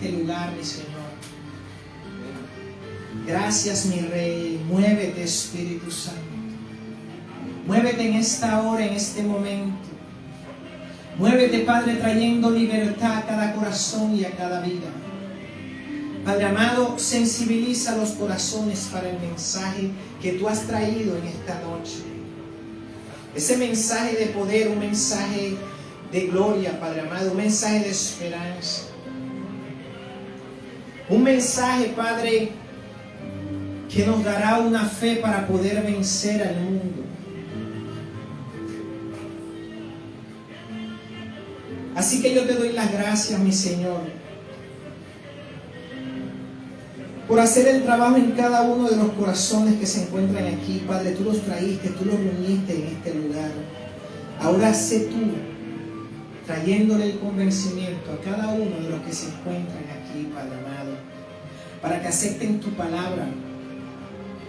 este lugar, mi Señor. Gracias, mi Rey. Muévete, Espíritu Santo. Muévete en esta hora, en este momento. Muévete, Padre, trayendo libertad a cada corazón y a cada vida. Padre amado, sensibiliza los corazones para el mensaje que tú has traído en esta noche. Ese mensaje de poder, un mensaje de gloria, Padre amado, un mensaje de esperanza. Un mensaje, Padre, que nos dará una fe para poder vencer al mundo. Así que yo te doy las gracias, mi Señor, por hacer el trabajo en cada uno de los corazones que se encuentran aquí. Padre, tú los traíste, tú los reuniste en este lugar. Ahora sé tú trayéndole el convencimiento a cada uno de los que se encuentran aquí, Padre amado, para que acepten tu palabra,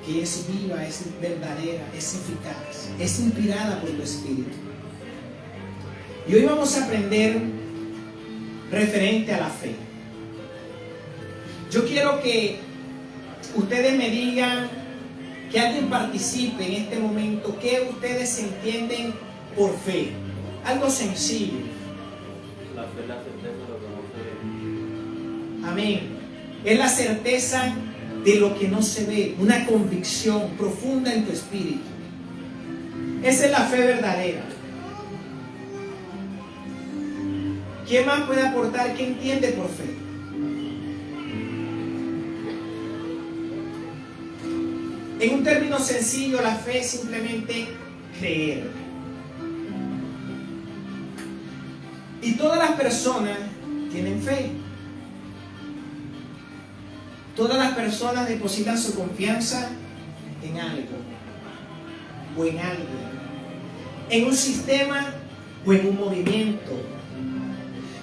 que es viva, es verdadera, es eficaz, es inspirada por tu Espíritu. Y hoy vamos a aprender referente a la fe. Yo quiero que ustedes me digan, que alguien participe en este momento, ¿qué ustedes entienden por fe? Algo sencillo. La fe es la certeza de lo que no se ve. Amén. Es la certeza de lo que no se ve, una convicción profunda en tu espíritu. Esa es la fe verdadera. ¿Quién más puede aportar? ¿Qué entiende por fe? En un término sencillo, la fe es simplemente creer. Y todas las personas tienen fe. Todas las personas depositan su confianza en algo o en alguien, en un sistema o en un movimiento.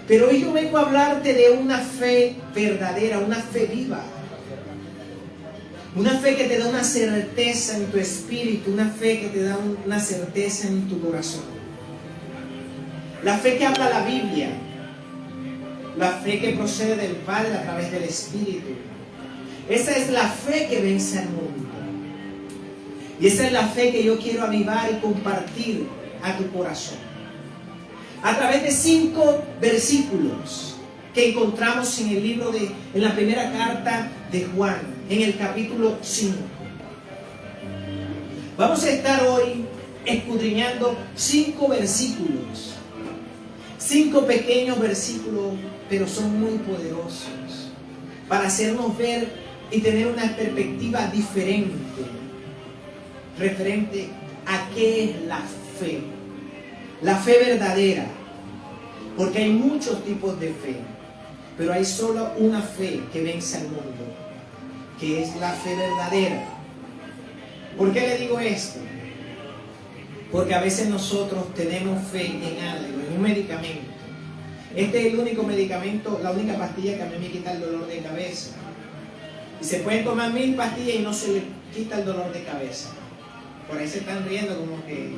Pero hoy yo vengo a hablarte de una fe verdadera, una fe viva. Una fe que te da una certeza en tu espíritu, una fe que te da una certeza en tu corazón. La fe que habla la Biblia, la fe que procede del Padre a través del Espíritu. Esa es la fe que vence al mundo. Y esa es la fe que yo quiero avivar y compartir a tu corazón. A través de 5 versículos que encontramos en el libro en la primera carta de Juan, en el capítulo 5. Vamos a estar hoy escudriñando 5 versículos. 5 pequeños versículos, pero son muy poderosos para hacernos ver y tener una perspectiva diferente referente a qué es la fe. La fe verdadera, porque hay muchos tipos de fe, pero hay solo una fe que vence al mundo, que es la fe verdadera. ¿Por qué le digo esto? Porque a veces nosotros tenemos fe en algo, en un medicamento. Este es el único medicamento, la única pastilla que a mí me quita el dolor de cabeza. Y se pueden tomar 1000 pastillas y no se le quita el dolor de cabeza. Por ahí se están riendo como que...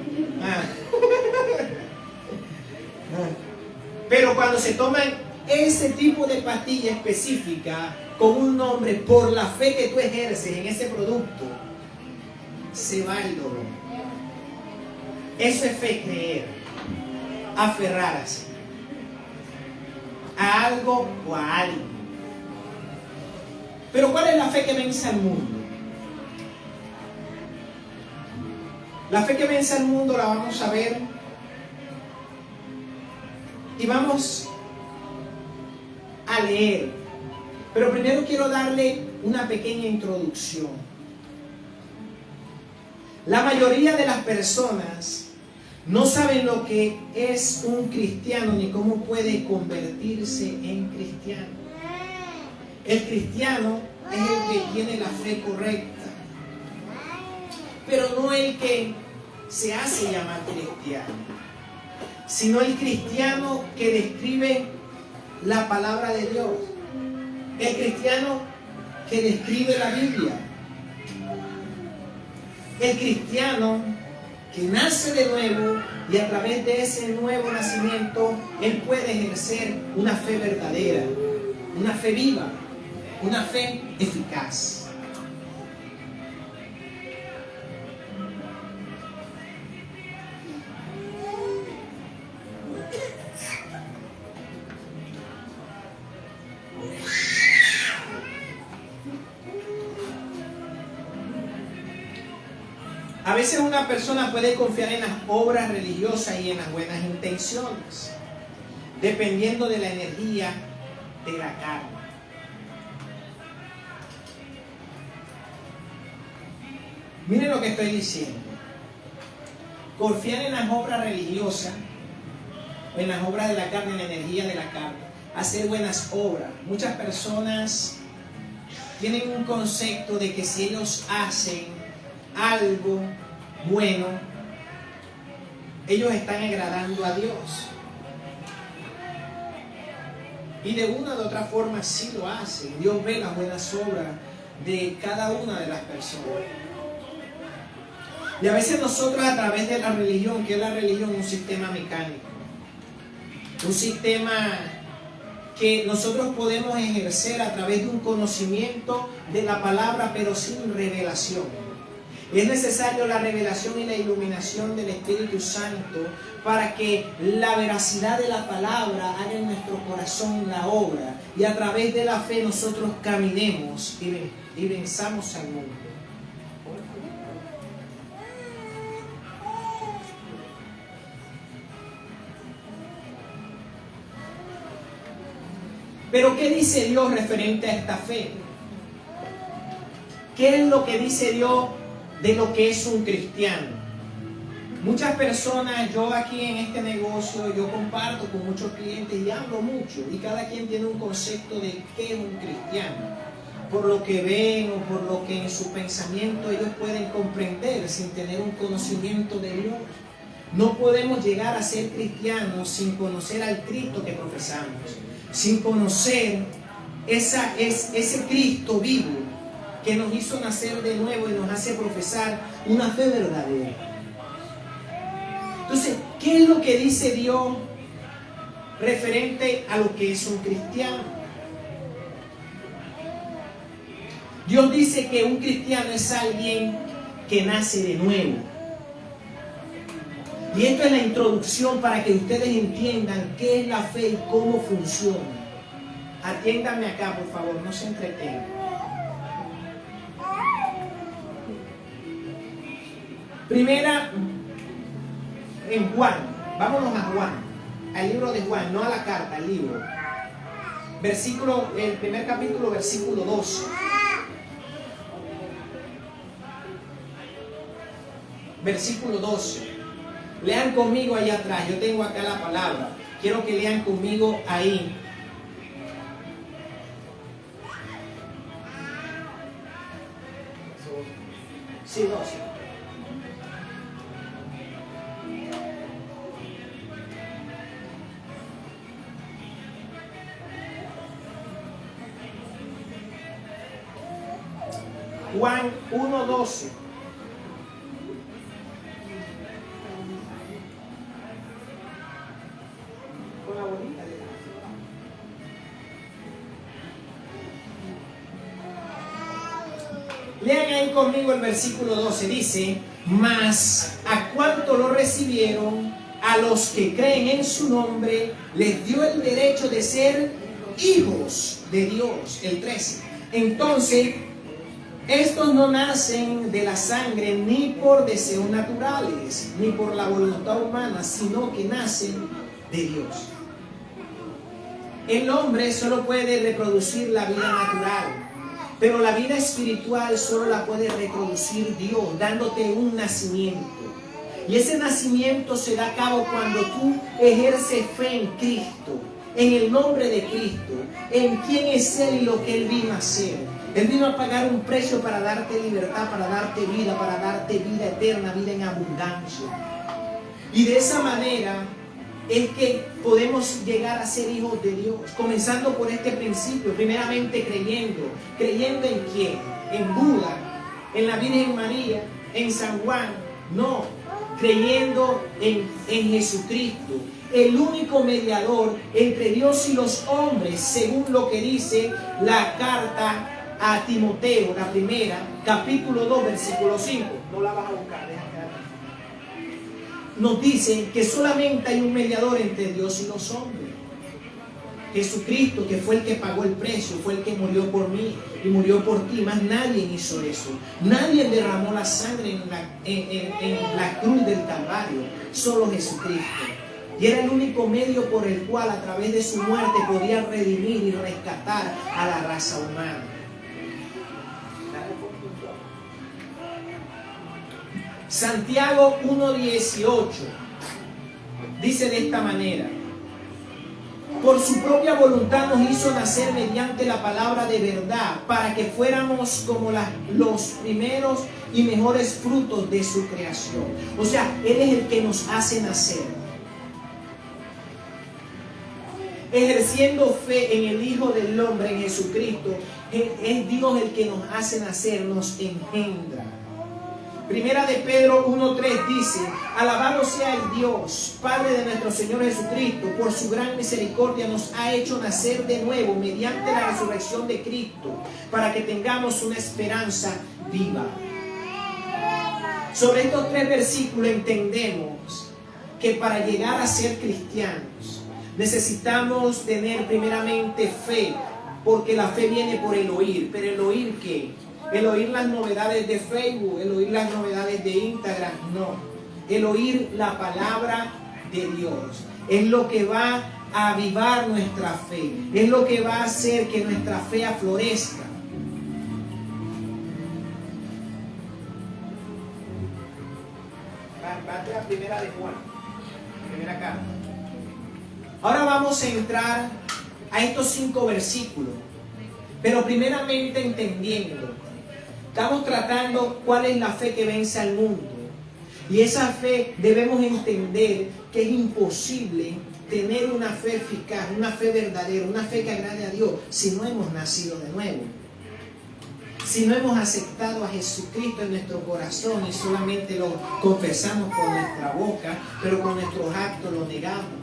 Pero cuando se toman ese tipo de pastilla específica con un nombre por la fe que tú ejerces en ese producto, se va el dolor. Eso es fe, creer, aferrarse a algo o a alguien. Pero ¿cuál es la fe que vence al mundo? La fe que vence al mundo la vamos a ver y vamos a leer. Pero primero quiero darle una pequeña introducción. La mayoría de las personas no saben lo que es un cristiano ni cómo puede convertirse en cristiano. El cristiano es el que tiene la fe correcta, pero no el que se hace llamar cristiano, sino el cristiano que describe la palabra de Dios, el cristiano que describe la Biblia, el cristiano que nace de nuevo y a través de ese nuevo nacimiento él puede ejercer una fe verdadera. una fe viva, una fe eficaz. A veces una persona puede confiar en las obras religiosas y en las buenas intenciones, dependiendo de la energía de la carne. Miren lo que estoy diciendo. Confiar en las obras religiosas, en las obras de la carne, en la energía de la carne, hacer buenas obras. Muchas personas tienen un concepto de que si ellos hacen algo bueno, ellos están agradando a Dios. Y de una u otra forma sí lo hacen. Dios ve las buenas obras de cada una de las personas. Y a veces nosotros, a través de la religión, que es la religión, un sistema mecánico, un sistema que nosotros podemos ejercer a través de un conocimiento de la palabra, pero sin revelación. Es necesario la revelación y la iluminación del Espíritu Santo para que la veracidad de la palabra haga en nuestro corazón la obra, y a través de la fe nosotros caminemos y venzamos al mundo. Pero ¿qué dice Dios referente a esta fe? ¿Qué es lo que dice Dios de lo que es un cristiano? Muchas personas, yo aquí en este negocio, yo comparto con muchos clientes y hablo mucho, y cada quien tiene un concepto de qué es un cristiano, por lo que ven o por lo que en su pensamiento ellos pueden comprender sin tener un conocimiento de Dios. No podemos llegar a ser cristianos sin conocer al Cristo que profesamos, sin conocer ese Cristo vivo que nos hizo nacer de nuevo y nos hace profesar una fe verdadera. Entonces, ¿qué es lo que dice Dios referente a lo que es un cristiano? Dios dice que un cristiano es alguien que nace de nuevo. Y esto es la introducción para que ustedes entiendan qué es la fe y cómo funciona. Atiéndanme acá, por favor, no se entretengan. Primera, en Juan, vámonos a Juan, al libro de Juan, no a la carta, al libro. El primer capítulo, versículo 12. Versículo 12. Lean conmigo allá atrás, yo tengo acá la palabra. Quiero que lean conmigo ahí. Sí, 12. Juan 1:12. Con la bolita de Lean ahí conmigo el versículo 12. Dice: mas a cuanto lo recibieron, a los que creen en su nombre, les dio el derecho de ser hijos de Dios. El 13. Entonces, estos no nacen de la sangre, ni por deseos naturales, ni por la voluntad humana, sino que nacen de Dios. El hombre solo puede reproducir la vida natural, pero la vida espiritual solo la puede reproducir Dios, dándote un nacimiento. Y ese nacimiento se da a cabo cuando tú ejerces fe en Cristo, en el nombre de Cristo, en quién es Él y lo que Él vino a hacer. Él vino a pagar un precio para darte libertad, para darte vida eterna, vida en abundancia. Y de esa manera es que podemos llegar a ser hijos de Dios, comenzando por este principio, primeramente creyendo en quién, en Buda, en la Virgen María, en San Juan, no, creyendo en Jesucristo, el único mediador entre Dios y los hombres, según lo que dice la carta a Timoteo, la primera, capítulo 2, versículo 5. No la vas a buscar, déjame aquí. Nos dice que solamente hay un mediador entre Dios y los hombres. Jesucristo, que fue el que pagó el precio, fue el que murió por mí y murió por ti. Más nadie hizo eso. Nadie derramó la sangre en la cruz del Calvario, solo Jesucristo. Y era el único medio por el cual a través de su muerte podía redimir y rescatar a la raza humana. Santiago 1:18 dice de esta manera: por su propia voluntad nos hizo nacer mediante la palabra de verdad, para que fuéramos como los primeros y mejores frutos de su creación. O sea, Él es el que nos hace nacer. Ejerciendo fe en el Hijo del Hombre, en Jesucristo, es Dios el que nos hace nacer, nos engendra. Primera de Pedro 1:3 dice: alabado sea el Dios, Padre de nuestro Señor Jesucristo, por su gran misericordia nos ha hecho nacer de nuevo mediante la resurrección de Cristo, para que tengamos una esperanza viva. Sobre estos 3 versículos entendemos que para llegar a ser cristianos necesitamos tener primeramente fe, porque la fe viene por el oír. ¿Pero el oír qué? El oír las novedades de Facebook, el oír las novedades de Instagram, no. El oír la palabra de Dios es lo que va a avivar nuestra fe, es lo que va a hacer que nuestra fe aflorezca. Va la primera de Juan, primera carta. Ahora vamos a entrar a estos 5 versículos, pero primeramente entendiendo. Estamos tratando cuál es la fe que vence al mundo. Y esa fe debemos entender que es imposible tener una fe eficaz, una fe verdadera, una fe que agrade a Dios si no hemos nacido de nuevo. Si no hemos aceptado a Jesucristo en nuestro corazón y solamente lo confesamos con nuestra boca, pero con nuestros actos lo negamos.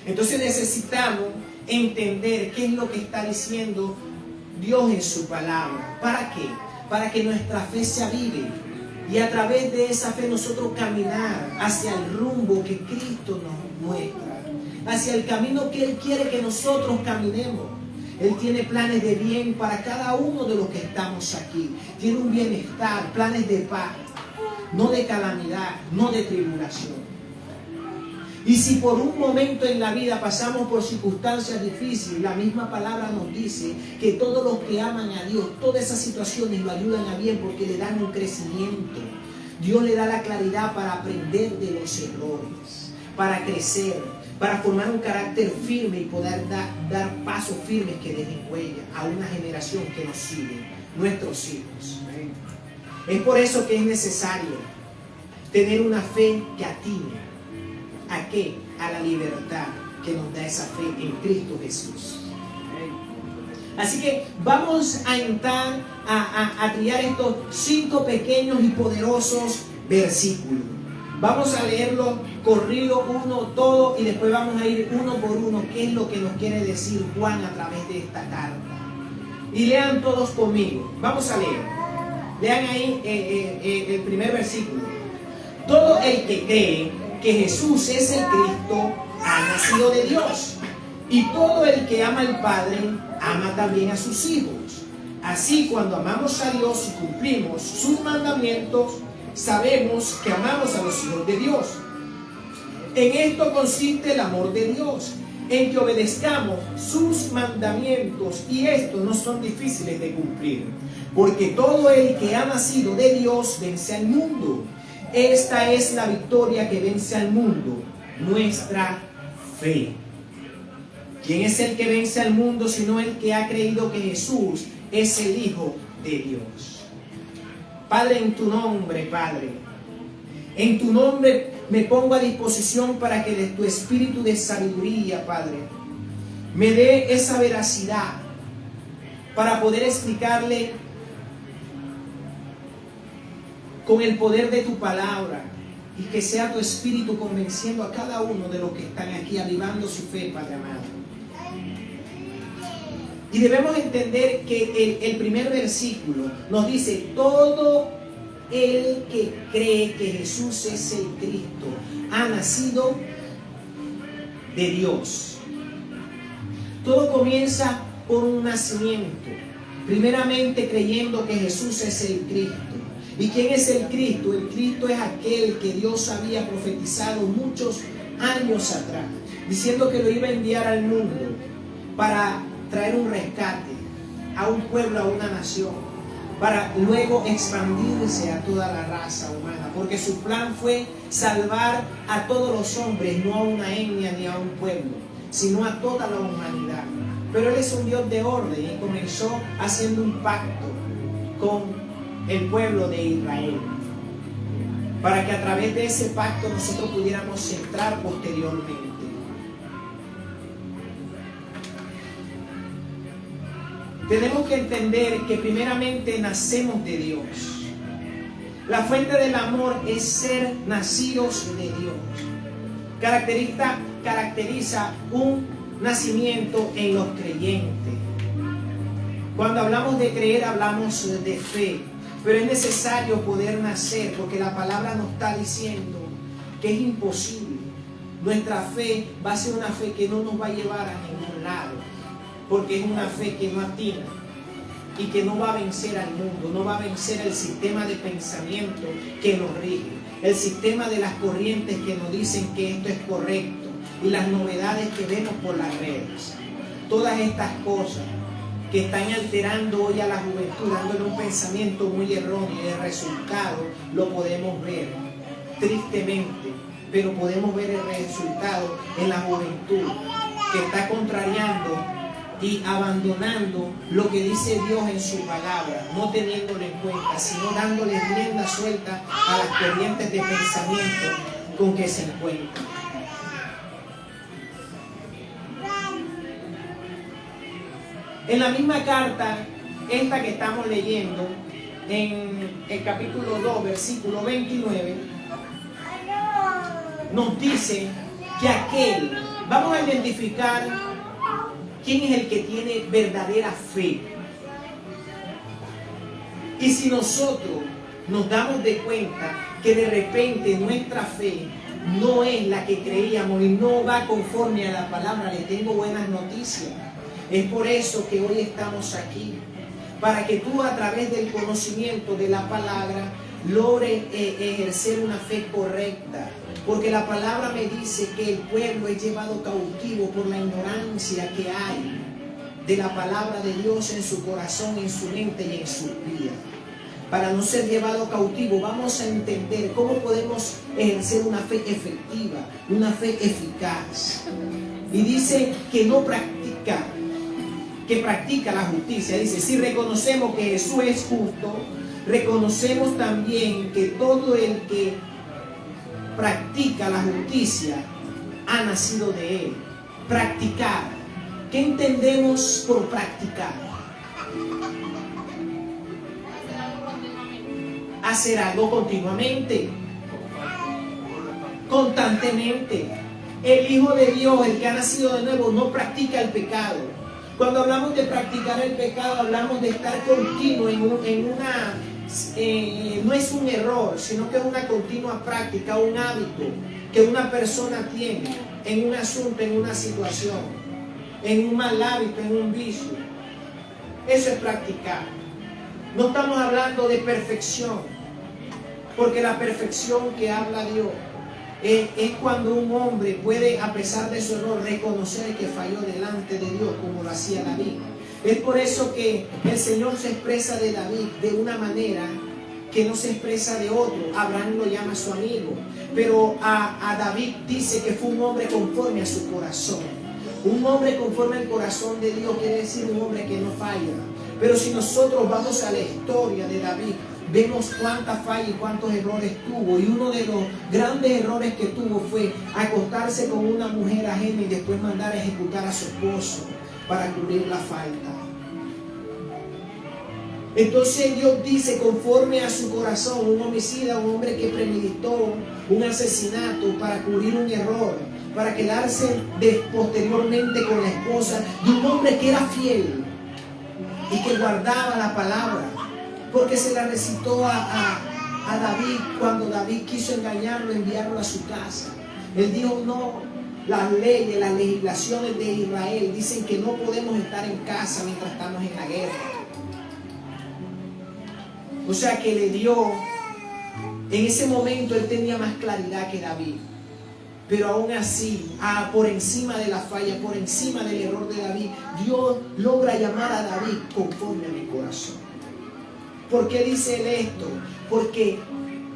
Entonces necesitamos entender qué es lo que está diciendo Dios en su palabra. ¿Para qué? Para que nuestra fe se avive y a través de esa fe nosotros caminar hacia el rumbo que Cristo nos muestra, hacia el camino que Él quiere que nosotros caminemos. Él tiene planes de bien para cada uno de los que estamos aquí. Tiene un bienestar, planes de paz, no de calamidad, no de tribulación. Y si por un momento en la vida pasamos por circunstancias difíciles, la misma palabra nos dice que todos los que aman a Dios, todas esas situaciones lo ayudan a bien porque le dan un crecimiento. Dios le da la claridad para aprender de los errores, para crecer, para formar un carácter firme y poder dar pasos firmes que dejen huella a una generación que nos sigue, nuestros hijos. Es por eso que es necesario tener una fe que atine. ¿A qué? A la libertad que nos da esa fe en Cristo Jesús. Así que vamos a entrar a triar estos 5 pequeños y poderosos versículos. Vamos a leerlo corrido uno todo y después vamos a ir uno por uno qué es lo que nos quiere decir Juan a través de esta carta. Y lean todos conmigo. Vamos a leer. Lean ahí el primer versículo. Todo el que cree que Jesús es el Cristo ha nacido de Dios. Y todo el que ama al Padre ama también a sus hijos. Así, cuando amamos a Dios y cumplimos sus mandamientos, sabemos que amamos a los hijos de Dios. En esto consiste el amor de Dios, en que obedezcamos sus mandamientos, y estos no son difíciles de cumplir, porque todo el que ha nacido de Dios vence al mundo. Esta es la victoria que vence al mundo, nuestra fe. ¿Quién es el que vence al mundo sino el que ha creído que Jesús es el Hijo de Dios? Padre, en tu nombre, Padre, en tu nombre me pongo a disposición para que de tu espíritu de sabiduría, Padre, me dé esa veracidad para poder explicarle con el poder de tu palabra Y que sea tu Espíritu convenciendo a cada uno de los que están aquí, avivando su fe, Padre amado. Y debemos entender que el primer versículo nos dice: todo el que cree que Jesús es el Cristo ha nacido de Dios. Todo comienza por un nacimiento. Primeramente creyendo que Jesús es el Cristo. ¿Y quién es el Cristo? El Cristo es aquel que Dios había profetizado muchos años atrás, diciendo que lo iba a enviar al mundo para traer un rescate a un pueblo, a una nación, para luego expandirse a toda la raza humana, porque su plan fue salvar a todos los hombres, no a una etnia ni a un pueblo, sino a toda la humanidad. Pero Él es un Dios de orden y comenzó haciendo un pacto con el pueblo de Israel, para que a través de ese pacto nosotros pudiéramos entrar posteriormente. Tenemos que entender que primeramente nacemos de Dios. La fuente del amor es ser nacidos de Dios. Caracteriza un nacimiento en los creyentes. Cuando hablamos de creer, hablamos de fe. Pero es necesario poder nacer, porque la palabra nos está diciendo que es imposible. Nuestra fe va a ser una fe que no nos va a llevar a ningún lado, porque es una fe que no atina y que no va a vencer al mundo, no va a vencer el sistema de pensamiento que nos rige, el sistema de las corrientes que nos dicen que esto es correcto y las novedades que vemos por las redes. Todas estas cosas que están alterando hoy a la juventud, dándole un pensamiento muy erróneo, y el resultado lo podemos ver tristemente, pero podemos ver el resultado en la juventud que está contrariando y abandonando lo que dice Dios en su palabra, no teniéndolo en cuenta, sino dándole rienda suelta a las corrientes de pensamiento con que se encuentran. En la misma carta, esta que estamos leyendo, en el capítulo 2, versículo 29, nos dice que vamos a identificar quién es el que tiene verdadera fe. Y si nosotros nos damos de cuenta que de repente nuestra fe no es la que creíamos y no va conforme a la palabra, le tengo buenas noticias. Es por eso que hoy estamos aquí, para que tú a través del conocimiento de la palabra logres ejercer una fe correcta. Porque la palabra me dice que el pueblo es llevado cautivo por la ignorancia que hay de la palabra de Dios en su corazón, en su mente y en su vida. Para no ser llevado cautivo, vamos a entender cómo podemos ejercer una fe efectiva, una fe eficaz. Y dice que no practica, que practica la justicia. Dice, si reconocemos que Jesús es justo, reconocemos también que todo el que practica la justicia ha nacido de Él. Practicar. ¿Qué entendemos por practicar? Hacer algo continuamente, constantemente. El Hijo de Dios, el que ha nacido de nuevo, no practica el pecado. Cuando hablamos de practicar el pecado, hablamos de estar continuo no es un error, sino que es una continua práctica, un hábito que una persona tiene en un asunto, en una situación, en un mal hábito, en un vicio. Eso es practicar. No estamos hablando de perfección, porque la perfección que habla Dios es cuando un hombre puede, a pesar de su error, reconocer que falló delante de Dios, como lo hacía David. Es por eso que el Señor se expresa de David de una manera que no se expresa de otro. Abraham lo llama su amigo, pero a David dice que fue un hombre conforme a su corazón. Un hombre conforme al corazón de Dios quiere decir un hombre que no falla. Pero si nosotros vamos a la historia de David, vemos cuántas fallas y cuántos errores tuvo. Y uno de los grandes errores que tuvo fue acostarse con una mujer ajena y después mandar a ejecutar a su esposo para cubrir la falta. Entonces Dios dice, conforme a su corazón, un homicida, un hombre que premeditó un asesinato para cubrir un error, para quedarse posteriormente con la esposa de un hombre que era fiel y que guardaba la palabra, porque se la recitó a David cuando David quiso engañarlo, enviarlo a su casa. Él dijo, no, las leyes, las legislaciones de Israel dicen que no podemos estar en casa mientras estamos en la guerra. O sea que le dio, en ese momento él tenía más claridad que David. Pero aún así, por encima de la falla, por encima del error de David, Dios logra llamar a David conforme a mi corazón. ¿Por qué dice él esto? Porque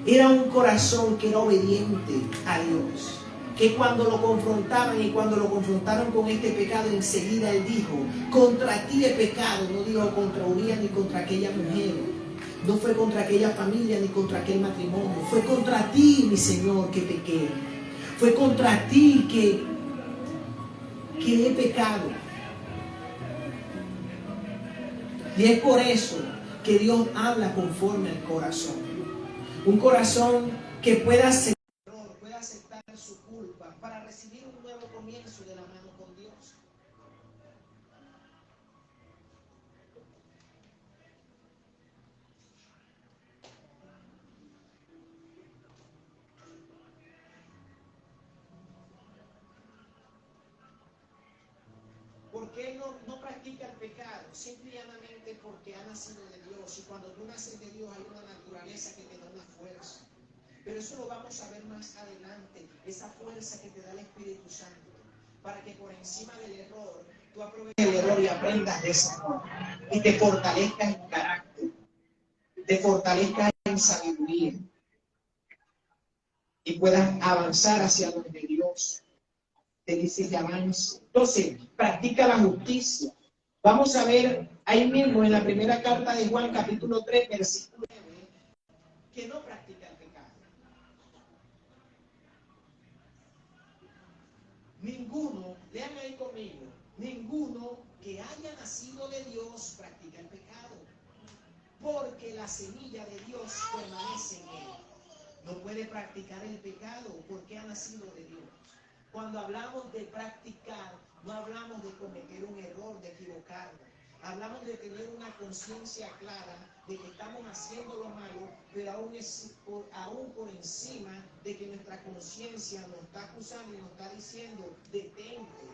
era un corazón que era obediente a Dios. Que cuando lo confrontaban y cuando lo confrontaron con este pecado, enseguida él dijo, contra ti he pecado. No dijo contra Urías ni contra aquella mujer. No fue contra aquella familia ni contra aquel matrimonio. Fue contra ti, mi Señor, que pequé. Fue contra ti que he pecado. Y es por eso que Dios habla conforme al corazón. Un corazón que pueda aceptar su culpa para recibir un nuevo comienzo de la mano con Dios. ¿Por qué no practica el pecado? Simple y llanamente porque ha nacido de Dios. Y cuando tú naces de Dios hay una naturaleza que te da una fuerza. Pero eso lo vamos a ver más adelante. Esa fuerza que te da el Espíritu Santo. Para que por encima del error, tú aproveches el error y aprendas de ese error. Y te fortalezcas en carácter. Te fortalezcas en sabiduría. Y puedas avanzar hacia donde Dios te dice que avance. Entonces, practica la justicia. Vamos a ver ahí mismo en la primera carta de Juan, capítulo 3, versículo 9, que no practica el pecado. Ninguno, lean ahí conmigo, ninguno que haya nacido de Dios practica el pecado, porque la semilla de Dios permanece en él. No puede practicar el pecado porque ha nacido de Dios. Cuando hablamos de practicar, no hablamos de cometer un error, de equivocarnos. Hablamos de tener una conciencia clara de que estamos haciendo lo malo, pero aún por encima de que nuestra conciencia nos está acusando y nos está diciendo, detente,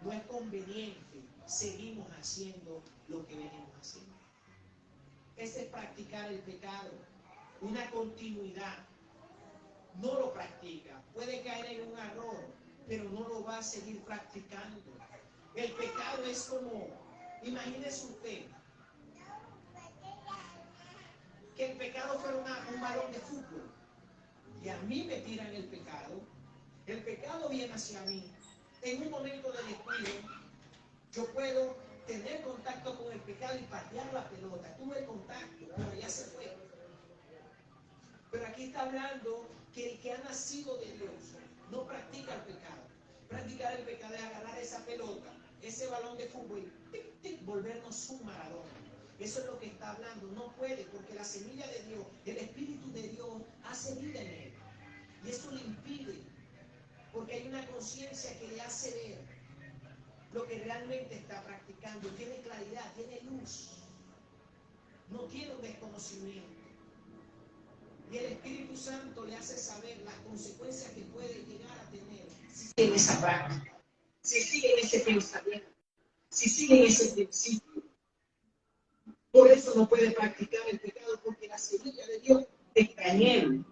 no es conveniente, seguimos haciendo lo que venimos haciendo. Ese es practicar el pecado, una continuidad. No lo practica, puede caer en un error, pero no lo va a seguir practicando. El pecado es como, imagínese usted, que el pecado fuera un balón de fútbol y a mí me tiran el pecado viene hacia mí. En un momento de descuido, yo puedo tener contacto con el pecado y patear la pelota. Tuve contacto, pero ya se fue. Pero aquí está hablando que el que ha nacido de Dios no practica el pecado. Practicar el pecado es agarrar esa pelota, ese balón de fútbol y tic, tic, volvernos un Maradona. Eso es lo que está hablando. No puede, porque la semilla de Dios, el Espíritu de Dios hace vida en él. Y eso le impide, porque hay una conciencia que le hace ver lo que realmente está practicando. Tiene claridad, tiene luz. No tiene un desconocimiento. Y el Espíritu Santo le hace saber las consecuencias que puede llegar a tener si sigue en esa práctica, si sigue en ese pensamiento, si sigue en ese principio. Por eso no puede practicar el pecado, porque la semilla de Dios está en él.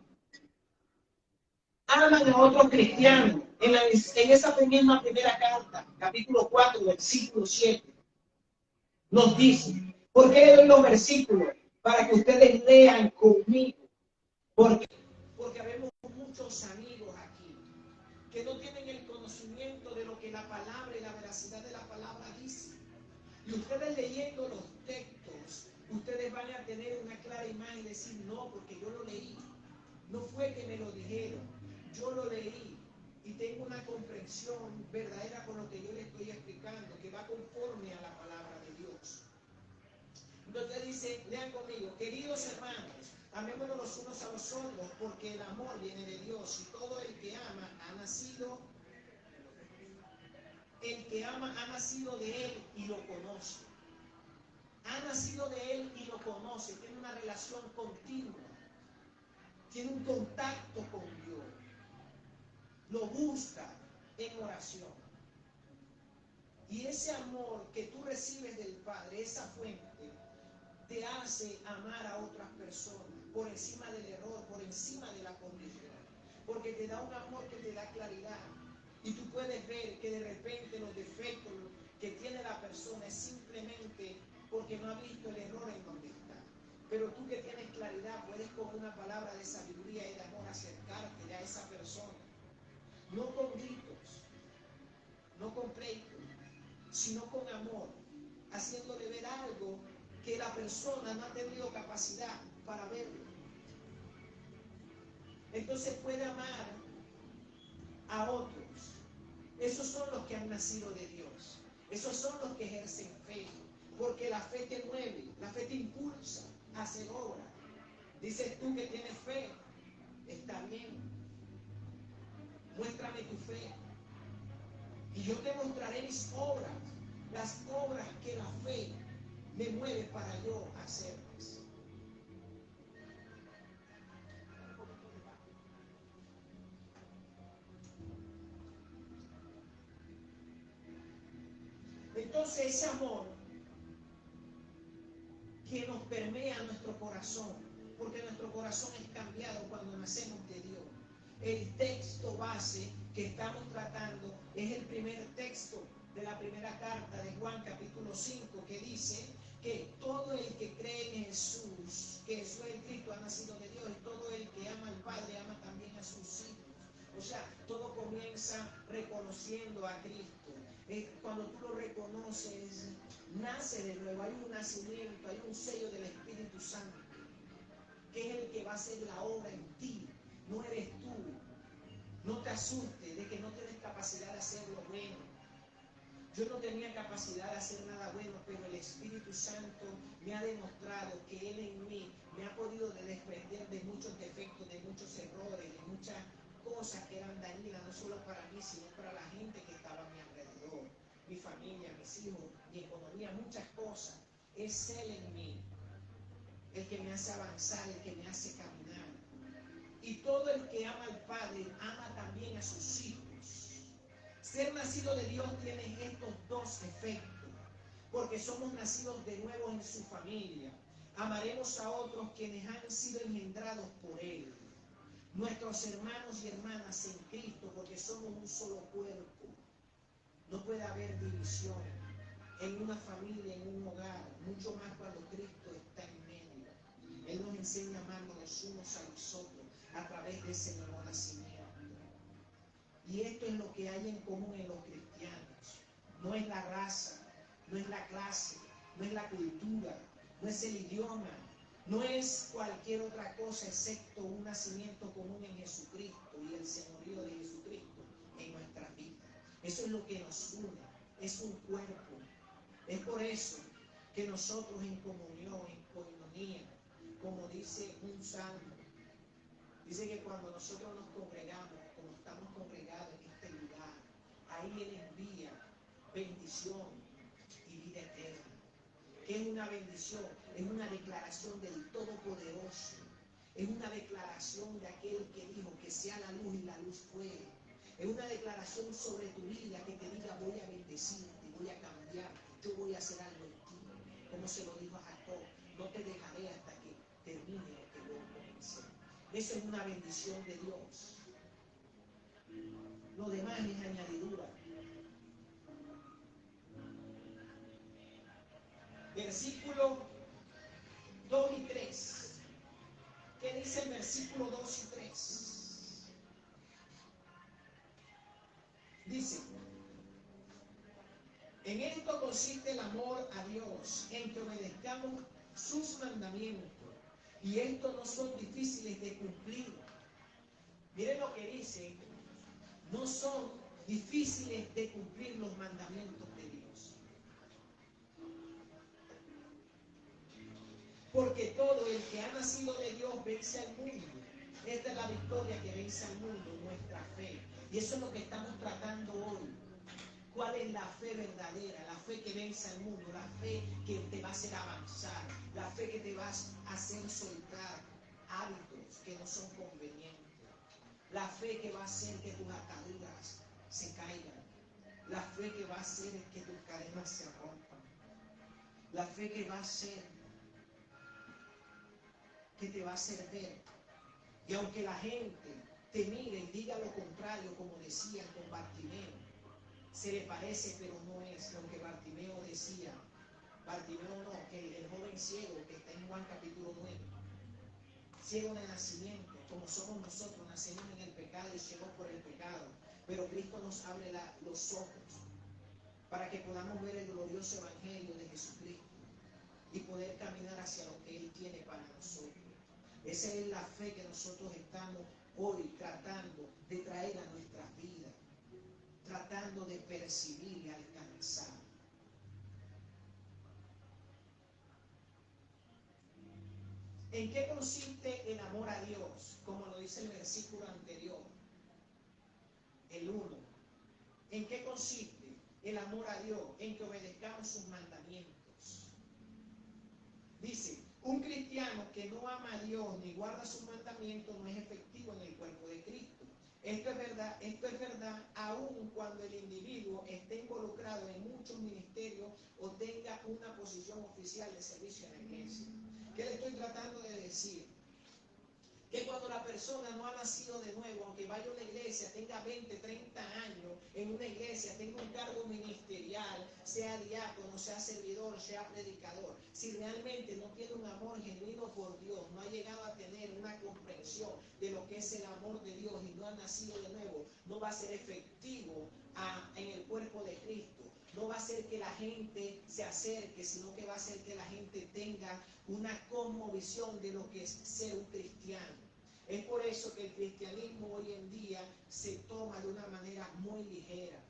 Aman a otros cristianos en esa misma primera carta, capítulo 4, versículo 7. Nos dice, ¿por qué le doy los versículos? Para que ustedes lean conmigo. Porque habemos muchos amigos aquí que no tienen el conocimiento de lo que la palabra y la veracidad de la palabra dice. Y ustedes leyendo los textos, ustedes van a tener una clara imagen y decir, no, porque yo lo leí. No fue que me lo dijeron, yo lo leí y tengo una comprensión verdadera con lo que yo les estoy explicando, que va conforme a la palabra de Dios. Entonces dice lean conmigo, queridos hermanos, amémonos los unos a los otros, porque el amor viene de Dios, y todo el que ama ha nacido de Él y lo conoce. Ha nacido de Él y lo conoce, tiene una relación continua, tiene un contacto con Dios, lo busca en oración. Y ese amor que tú recibes del Padre, esa fuente, te hace amar a otras personas por encima del error, por encima de la condición, porque te da un amor que te da claridad. Y tú puedes ver que de repente los defectos que tiene la persona es simplemente porque no ha visto el error en donde está. Pero tú que tienes claridad puedes con una palabra de sabiduría y de amor acercarte a esa persona. No con gritos, no con pleitos, sino con amor, haciéndole ver algo que la persona no ha tenido capacidad para verlo. Entonces puede amar a otros. Esos son los que han nacido de Dios. Esos son los que ejercen fe. Porque la fe te mueve, la fe te impulsa a hacer obra. Dices tú que tienes fe, está bien. Muéstrame tu fe. Y yo te mostraré mis obras, las obras que la fe me mueve para yo hacerlas. Entonces ese amor que nos permea nuestro corazón, porque nuestro corazón es cambiado cuando nacemos de Dios. El texto base que estamos tratando es el primer texto de la primera carta de Juan capítulo 5, que dice que todo el que cree en Jesús, que Jesús el Cristo ha nacido de Dios, y todo el que ama al Padre ama también a sus hijos. O sea, todo comienza reconociendo a Cristo. Cuando tú lo reconoces, nace de nuevo, hay un nacimiento, hay un sello del Espíritu Santo, que es el que va a hacer la obra en ti, no eres tú. No te asustes de que no tienes capacidad de hacer lo bueno. Yo no tenía capacidad de hacer nada bueno, pero el Espíritu Santo me ha demostrado que Él en mí me ha podido desprender de muchos defectos, de muchos errores, de muchas cosas que eran dañinas, no solo para mí, sino para la gente que estaba a mi alrededor, mi familia, mis hijos, mi economía, muchas cosas. Es Él en mí, el que me hace avanzar, el que me hace caminar. Y todo el que ama al Padre, ama también a sus hijos. Ser nacido de Dios tiene estos dos efectos, porque somos nacidos de nuevo en su familia. Amaremos a otros quienes han sido engendrados por Él. Nuestros hermanos y hermanas en Cristo, porque somos un solo cuerpo. No puede haber división en una familia, en un hogar, mucho más cuando Cristo está en medio. Él nos enseña a amarnos los unos a los otros a través de ese nuevo nacimiento. Y esto es lo que hay en común en los cristianos. No es la raza, no es la clase, no es la cultura, no es el idioma, no es cualquier otra cosa excepto un nacimiento común en Jesucristo y el señorío de Jesucristo en nuestras vidas. Eso es lo que nos une, es un cuerpo. Es por eso que nosotros en comunión, en coinonía, como dice un salmo, dice que cuando nosotros nos congregamos, como estamos congregados en este lugar, ahí Él envía bendición y vida eterna. ¿Qué es una bendición? Es una declaración del Todopoderoso. Es una declaración de aquel que dijo que sea la luz y la luz fue. Es una declaración sobre tu vida que te diga voy a bendecirte, voy a cambiarte, yo voy a hacer algo en ti. Como se lo dijo a Jacob, no te dejaré hasta que termine lo que yo comencé. Eso es una bendición de Dios. Lo demás es añadidura. Versículo 2 y 3. ¿Qué dice el versículo 2 y 3? Dice: en esto consiste el amor a Dios, en que obedezcamos sus mandamientos. Y estos no son difíciles de cumplir. Miren lo que dice: no son difíciles de cumplir los mandamientos de Dios. Porque todo el que ha nacido de Dios vence al mundo. Esta es la victoria que vence al mundo, nuestra fe. Y eso es lo que estamos tratando hoy. ¿Cuál es la fe verdadera? La fe que vence al mundo, la fe que te va a hacer avanzar, la fe que te va a hacer soltar hábitos que no son convenientes, la fe que va a hacer que tus ataduras se caigan, la fe que va a hacer que tus cadenas se rompan, la fe que va a hacer que te va a hacer ver. Y aunque la gente te mire y diga lo contrario, como decía con Bartimeo, se le parece pero no es lo que Bartimeo decía. Bartimeo no, que el joven ciego que está en Juan capítulo 9, ciego de nacimiento, como somos nosotros, nacemos en el pecado y ciegos por el pecado, pero Cristo nos abre los ojos para que podamos ver el glorioso evangelio de Jesucristo y poder caminar hacia lo que Él tiene para nosotros. Esa es la fe que nosotros estamos hoy tratando de traer a nuestras vidas, tratando de percibir y alcanzar. ¿En qué consiste el amor a Dios? Como lo dice el versículo anterior, el 1. ¿En qué consiste el amor a Dios? En que obedezcamos sus mandamientos. Dice, un cristiano que no ama a Dios ni guarda sus mandamientos no es efectivo en el cuerpo de Cristo. Esto es verdad aun cuando el individuo esté involucrado en muchos ministerios o tenga una posición oficial de servicio en la iglesia. ¿Qué le estoy tratando de decir? Que cuando la persona no ha nacido de nuevo, aunque vaya a una iglesia, tenga 20, 30 años en una iglesia, tenga un cargo ministerial, sea diácono, sea servidor, sea predicador, si realmente no tiene un amor genuino por Dios, no ha llegado a tener una comprensión de lo que es el amor de Dios y no ha nacido de nuevo, no va a ser efectivo en el cuerpo de Cristo. No va a hacer que la gente se acerque, sino que va a hacer que la gente tenga una cosmovisión de lo que es ser un cristiano. Es por eso que el cristianismo hoy en día se toma de una manera muy ligera.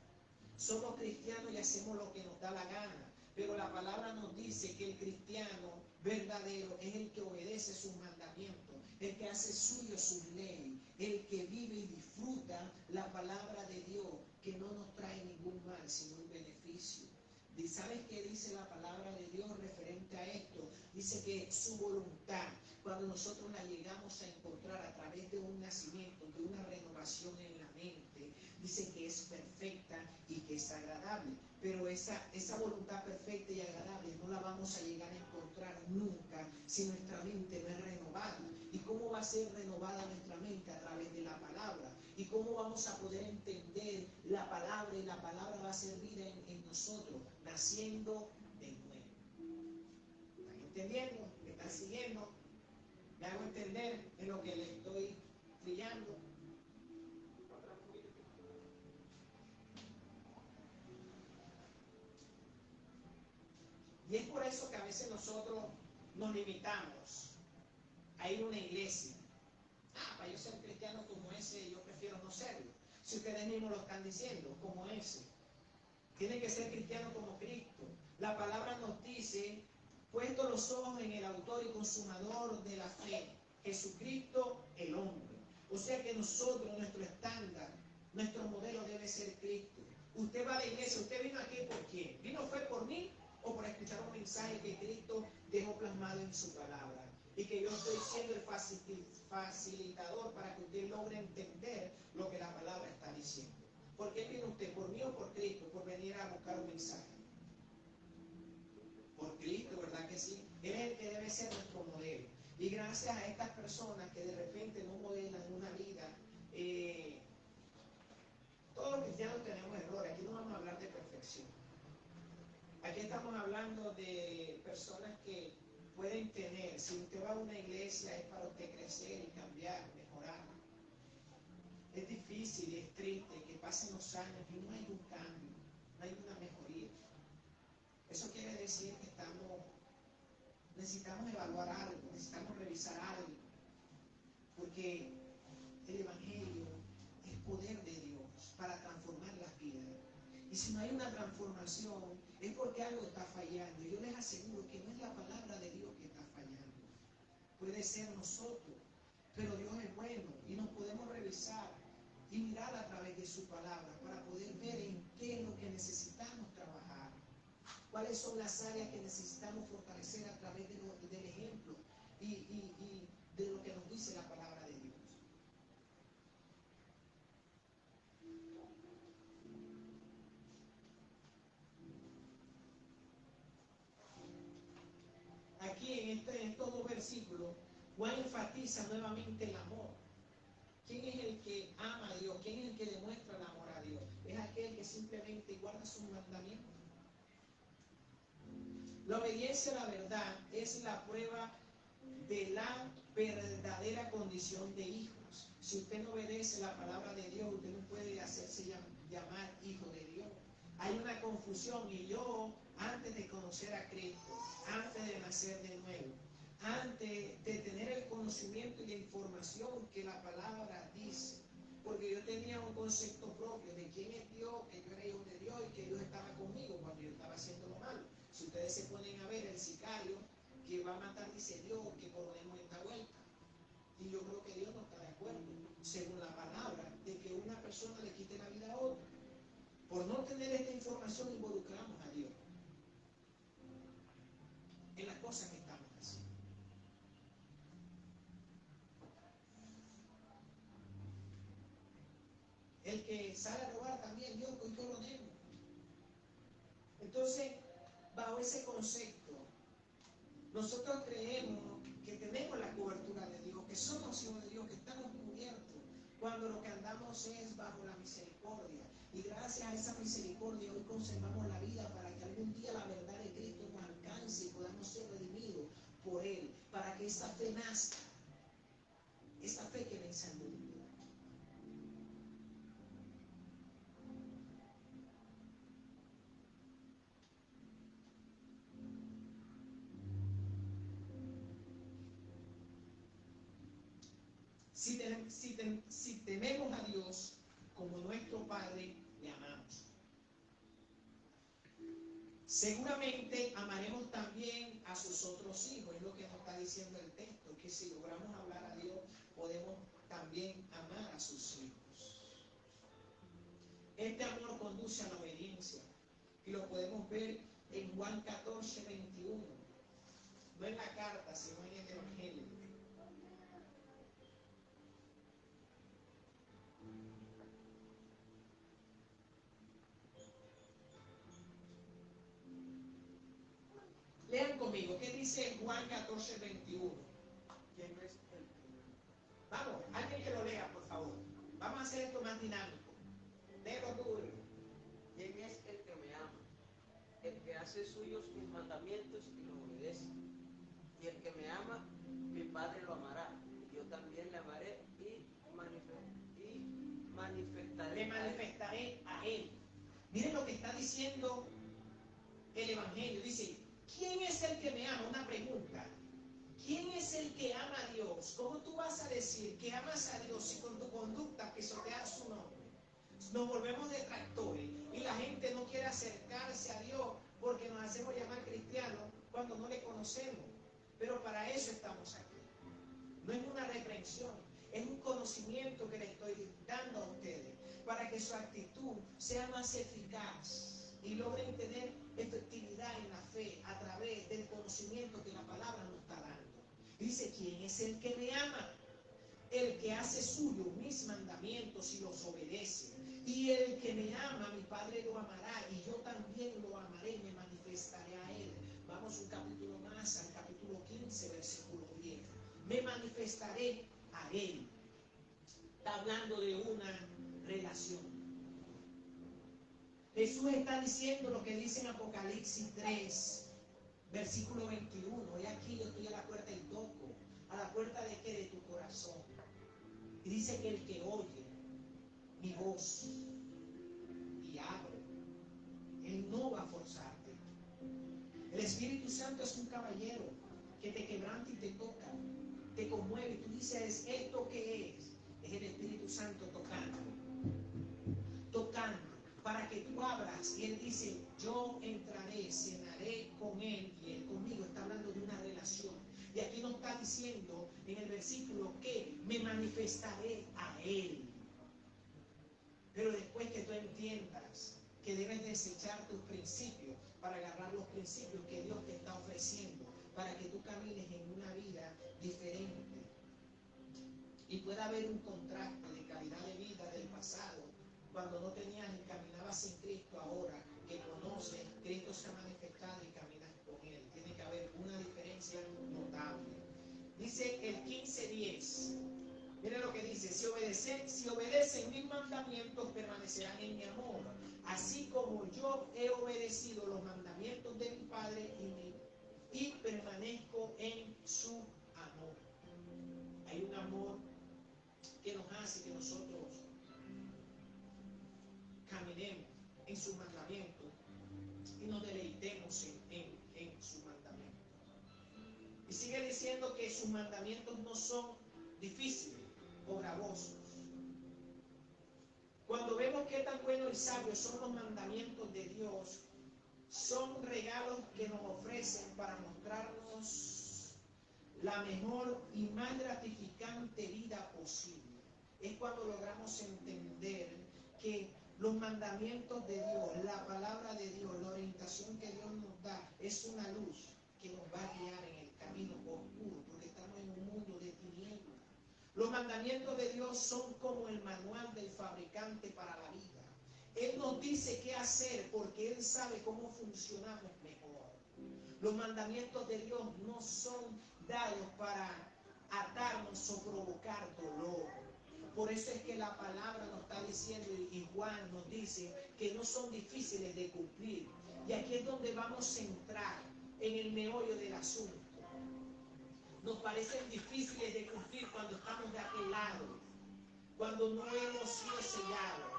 Somos cristianos y hacemos lo que nos da la gana, pero la palabra nos dice que el cristiano verdadero es el que obedece sus mandamientos, el que hace suyo sus leyes, el que vive y disfruta la palabra de Dios, que no nos trae ningún mal, sino un beneficio. ¿Y sabes qué dice la palabra de Dios referente a esto? Dice que su voluntad, cuando nosotros la llegamos a encontrar a través de un nacimiento, de una renovación en la mente, dice que es perfecta y que es agradable. Pero esa voluntad perfecta y agradable no la vamos a llegar a encontrar nunca si nuestra mente no es renovada. ¿Y cómo va a ser renovada nuestra mente? A través de la palabra. ¿Y cómo vamos a poder entender la palabra? Y la palabra va a ser vida en nosotros, naciendo de nuevo. ¿Están entendiendo? ¿Me están siguiendo? ¿Me hago entender en lo que le estoy brillando? Y es por eso que a veces nosotros nos limitamos a ir a una iglesia. Para yo ser cristiano como ese, yo prefiero no serlo. Si ustedes mismos lo están diciendo, como ese. Tiene que ser cristiano como Cristo. La palabra nos dice, puesto los ojos en el autor y consumador de la fe, Jesucristo el hombre. O sea que nosotros, nuestro estándar, nuestro modelo debe ser Cristo. Usted va a la iglesia, usted vino aquí ¿por quién? ¿Vino fue por mí o por escuchar un mensaje que Cristo dejó plasmado en su palabra? Y que yo estoy siendo el facilitador para que usted logre entender lo que la palabra está diciendo. ¿Por qué vino usted? ¿Por mí o por Cristo? Por venir a buscar un mensaje. Por Cristo, ¿verdad que sí? Él es el que debe ser nuestro modelo. Y gracias a estas personas que de repente no modelan una vida, todos los cristianos tenemos errores. Aquí no vamos a hablar de perfección. Aquí estamos hablando de personas que pueden tener, si usted va a una iglesia es para usted crecer y cambiar, mejorar. Es difícil y es triste que pasen los años y no hay un cambio, no hay una mejoría. Eso quiere decir que necesitamos evaluar algo, necesitamos revisar algo, porque el Evangelio es poder de Dios para transformar las vidas. Y si no hay una transformación, es porque algo está fallando. Y yo les aseguro que no es la palabra de Dios que está fallando. puede ser nosotros, pero Dios es bueno y nos podemos revisar y mirar a través de su palabra para poder ver en qué es lo que necesitamos trabajar, cuáles son las áreas que necesitamos fortalecer a través del ejemplo y de lo que nos dice la palabra de Dios. Aquí en estos dos versículos, Juan enfatiza nuevamente el amor. ¿Quién es el que ama a Dios? ¿Quién es el que demuestra el amor a Dios? Es aquel que simplemente guarda sus mandamientos. La obediencia a la verdad es la prueba de la verdadera condición de hijos. Si usted no obedece la palabra de Dios, usted no puede hacerse llamar hijo de Dios. Hay una confusión y yo, antes de conocer a Cristo, antes de nacer de nuevo, antes de tener el conocimiento y la información que la palabra dice, porque yo tenía un concepto propio de quién es Dios, que yo era hijo de Dios y que Dios estaba conmigo cuando yo estaba haciendo lo malo. Si ustedes se ponen a ver el sicario que va a matar, dice Dios, que coronemos esta vuelta. Y yo creo que Dios no está de acuerdo, según la palabra, de que una persona le quite la vida a otra. Por no tener esta información involucramos a Dios en las cosas que estamos haciendo. El que sale a robar también, Dios con todo lo negro. Entonces, bajo ese concepto, nosotros creemos que tenemos la cobertura de Dios, que somos hijos de Dios, que estamos cubiertos, cuando lo que andamos es bajo la misericordia. Y gracias a esa misericordia hoy conservamos la vida para que algún día la verdad de Cristo nos alcance y podamos ser redimidos por Él, para que esa fe nazca, esa fe que vence al mundo. Si tememos a Dios como nuestro Padre, le amamos. Seguramente amaremos también a sus otros hijos, es lo que nos está diciendo el texto, que si logramos hablar a Dios, podemos también amar a sus hijos. Este amor conduce a la obediencia, y lo podemos ver en Juan 14, 21. No en la carta, sino en el Evangelio. Lean conmigo, ¿qué dice Juan 14, 21? ¿Quién es el que Vamos, alguien que lo lea, por favor. Vamos a hacer esto más dinámico. Léelo tú. ¿Quién es el que me ama? El que hace suyos mis mandamientos y los obedece. Y el que me ama, mi Padre lo amará. Y yo también le amaré y manifestaré. Le manifestaré a Él. Miren lo que está diciendo el Evangelio. Dice, ¿quién es el que me ama? Una pregunta. ¿Quién es el que ama a Dios? ¿Cómo tú vas a decir que amas a Dios si con tu conducta pisoteas su nombre? Nos volvemos detractores y la gente no quiere acercarse a Dios porque nos hacemos llamar cristianos cuando no le conocemos. Pero para eso estamos aquí. No es una reprensión, es un conocimiento que le estoy dando a ustedes para que su actitud sea más eficaz y logren tener efectividad en la fe a través del conocimiento que la palabra nos está dando. Dice, ¿quién es el que me ama? El que hace suyo mis mandamientos y los obedece. Y el que me ama, mi Padre lo amará, y yo también lo amaré y me manifestaré a él. Vamos un capítulo más, al capítulo 15, versículo 10. Me manifestaré a él. Está hablando de una relación. Jesús está diciendo lo que dice en Apocalipsis 3, versículo 21. He aquí, yo estoy a la puerta y toco. ¿A la puerta de qué? De tu corazón. Y dice que el que oye mi voz y abre, Él no va a forzarte. El Espíritu Santo es un caballero que te quebranta y te toca, te conmueve. Y tú dices, ¿esto qué es? Es el Espíritu Santo tocando, para que tú abras. Y Él dice, yo entraré, cenaré con Él y Él conmigo. Está hablando de una relación. Y aquí nos está diciendo en el versículo que me manifestaré a Él. Pero después que tú entiendas que debes desechar tus principios para agarrar los principios que Dios te está ofreciendo, para que tú camines en una vida diferente y pueda haber un contraste de calidad de vida del pasado, cuando no tenías y caminabas sin Cristo, ahora que conoces, Cristo se ha manifestado y caminas con Él. Tiene que haber una diferencia notable. Dice el 15:10. Mira lo que dice: si obedecen mis mandamientos, permanecerán en mi amor, así como yo he obedecido los mandamientos de mi Padre y permanezco en su amor. Hay un amor que nos hace que nosotros caminemos en sus mandamientos y nos deleitemos en sus mandamientos. Y sigue diciendo que sus mandamientos no son difíciles o gravosos. Cuando vemos qué tan buenos y sabios son los mandamientos de Dios, son regalos que nos ofrecen para mostrarnos la mejor y más gratificante vida posible. Es cuando logramos entender que los mandamientos de Dios, la palabra de Dios, la orientación que Dios nos da, es una luz que nos va a guiar en el camino oscuro, porque estamos en un mundo de tinieblas. Los mandamientos de Dios son como el manual del fabricante para la vida. Él nos dice qué hacer porque Él sabe cómo funcionamos mejor. Los mandamientos de Dios no son dados para atarnos o provocar dolor. Por eso es que la palabra nos está diciendo, y Juan nos dice, que no son difíciles de cumplir. Y aquí es donde vamos a entrar en el meollo del asunto. Nos parecen difíciles de cumplir cuando estamos de aquel lado, cuando no hemos sido sellados,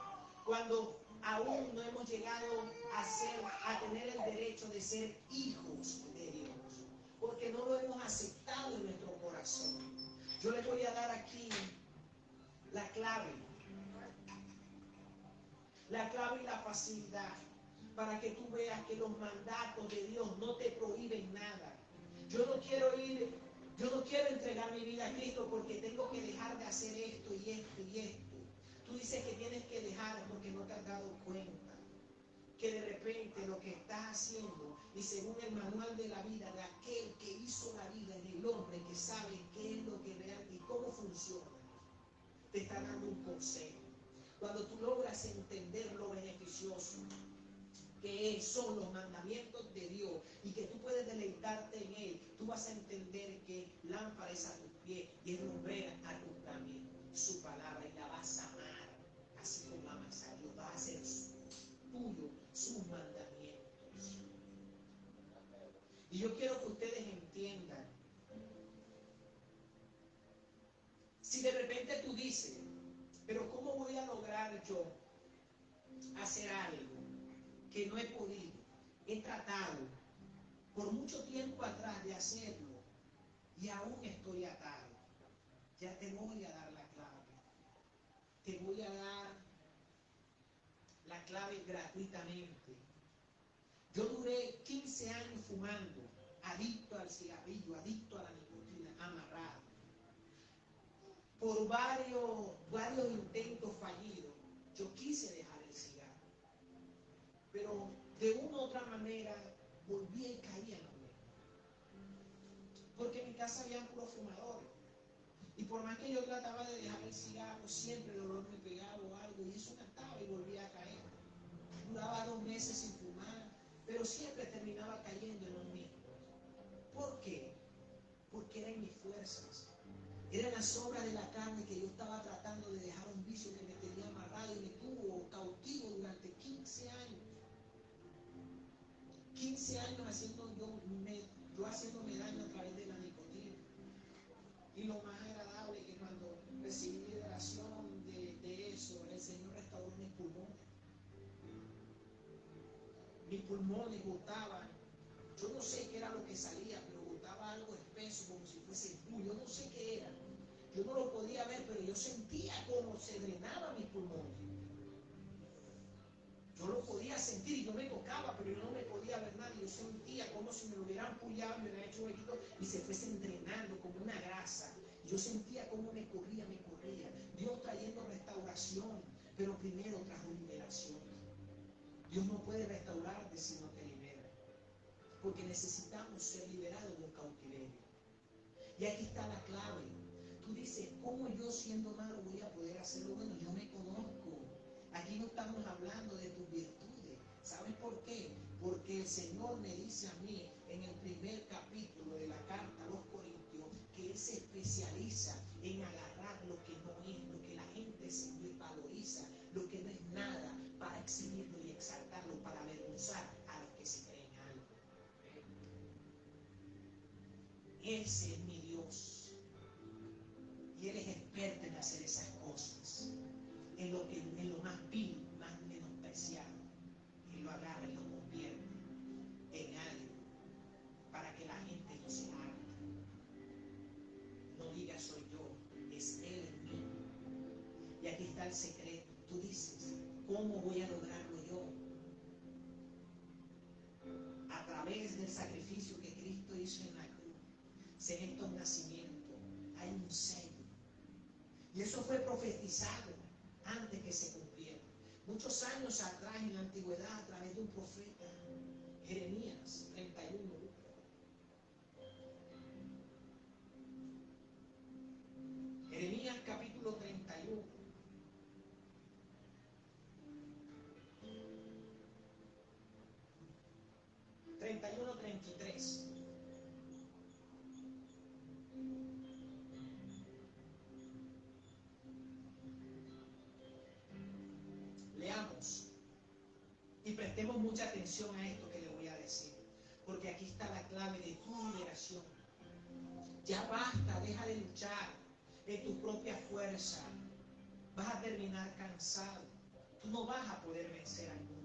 cuando aún no hemos llegado a tener el derecho de ser hijos de Dios, porque no lo hemos aceptado en nuestro corazón. Yo les voy a dar aquí la clave y la facilidad para que tú veas que los mandatos de Dios no te prohíben nada. Yo no quiero entregar mi vida a Cristo porque tengo que dejar de hacer esto y esto y esto. Tú dices que tienes que dejar porque no te has dado cuenta que de repente lo que estás haciendo, y según el manual de la vida de aquel que hizo la vida en el hombre, que sabe qué es lo que real y cómo funciona, te está dando un consejo. Cuando tú logras entender lo beneficioso que son los mandamientos de Dios y que tú puedes deleitarte en Él, tú vas a entender que lámpara es a tus pies y es lumbrera a tus caminos. Su palabra, y la vas a amar, así como amas a Dios, vas a hacer tuyo sus mandamientos. Y yo quiero que ustedes entiendan, si de repente tú dices, pero ¿cómo voy a lograr yo hacer algo que no he podido? He tratado por mucho tiempo atrás de hacerlo y aún estoy atado. Ya te voy a dar la clave. Te voy a dar la clave gratuitamente. Yo duré 15 años fumando, adicto al cigarrillo, adicto a la nicotina, amarrado. Por varios intentos fallidos, yo quise dejar el cigarro. Pero de una u otra manera volví y caía en lo mismo. Porque en mi casa había puros fumadores. Y por más que yo trataba de dejar el cigarro, siempre el olor me pegaba o algo, y eso me ataba y volvía a caer. Duraba 2 meses sin fumar, pero siempre terminaba cayendo en lo mismo. ¿Por qué? Porque eran mis fuerzas. Eran las obras de la carne que yo estaba tratando de dejar, un vicio que me tenía amarrado y me tuvo cautivo durante 15 años. 15 años haciéndome daño a través de la nicotina. Y lo más agradable es que cuando recibí liberación de eso, el Señor restauró mis pulmones. Mis pulmones botaban, yo no sé qué era lo que salía, pero botaba algo espeso, como si fuese espuma. Yo no sé qué era. Yo no lo podía ver, pero yo sentía cómo se drenaban mis pulmones. Yo lo podía sentir y yo me tocaba, pero yo no me podía ver nada. Y yo sentía como si me lo hubieran pullado, me hubieran hecho un huequito y se fuesen drenando como una grasa. Yo sentía cómo me corría, me corría. Dios trayendo restauración, pero primero trajo liberación. Dios no puede restaurarte si no te libera, porque necesitamos ser liberados de un cautiverio. Y aquí está la clave. Tú dices, ¿cómo yo siendo malo voy a poder hacerlo bueno? Yo me conozco. Aquí no estamos hablando de tus virtudes. ¿Sabes por qué? Porque el Señor me dice a mí en el primer capítulo de la carta a los Corintios que Él se especializa en agarrar lo que no es, lo que la gente se valoriza, lo que no es nada, para exhibirlo y exaltarlo, para avergonzar a los que se creen algo. Ese es mi Dios. Y Él es experto en hacer esas cosas. En lo más vil, más menospreciado. Él lo agarra y lo convierte en algo para que la gente no se harta. No diga soy yo, es Él en mí. Y aquí está el secreto. Tú dices, ¿cómo voy a lograrlo yo? A través del sacrificio que Cristo hizo en la cruz. Se necesita un nacimiento, hay un sello. Y eso fue profetizado antes que se cumpliera. Muchos años atrás en la antigüedad, a través de un profeta, Jeremías 31. Jeremías capítulo 31. (31, 33). Leamos y prestemos mucha atención a esto que le voy a decir, porque aquí está la clave de tu liberación. Ya basta, deja de luchar en tu propia fuerza. Vas a terminar cansado. Tú no vas a poder vencer al mundo.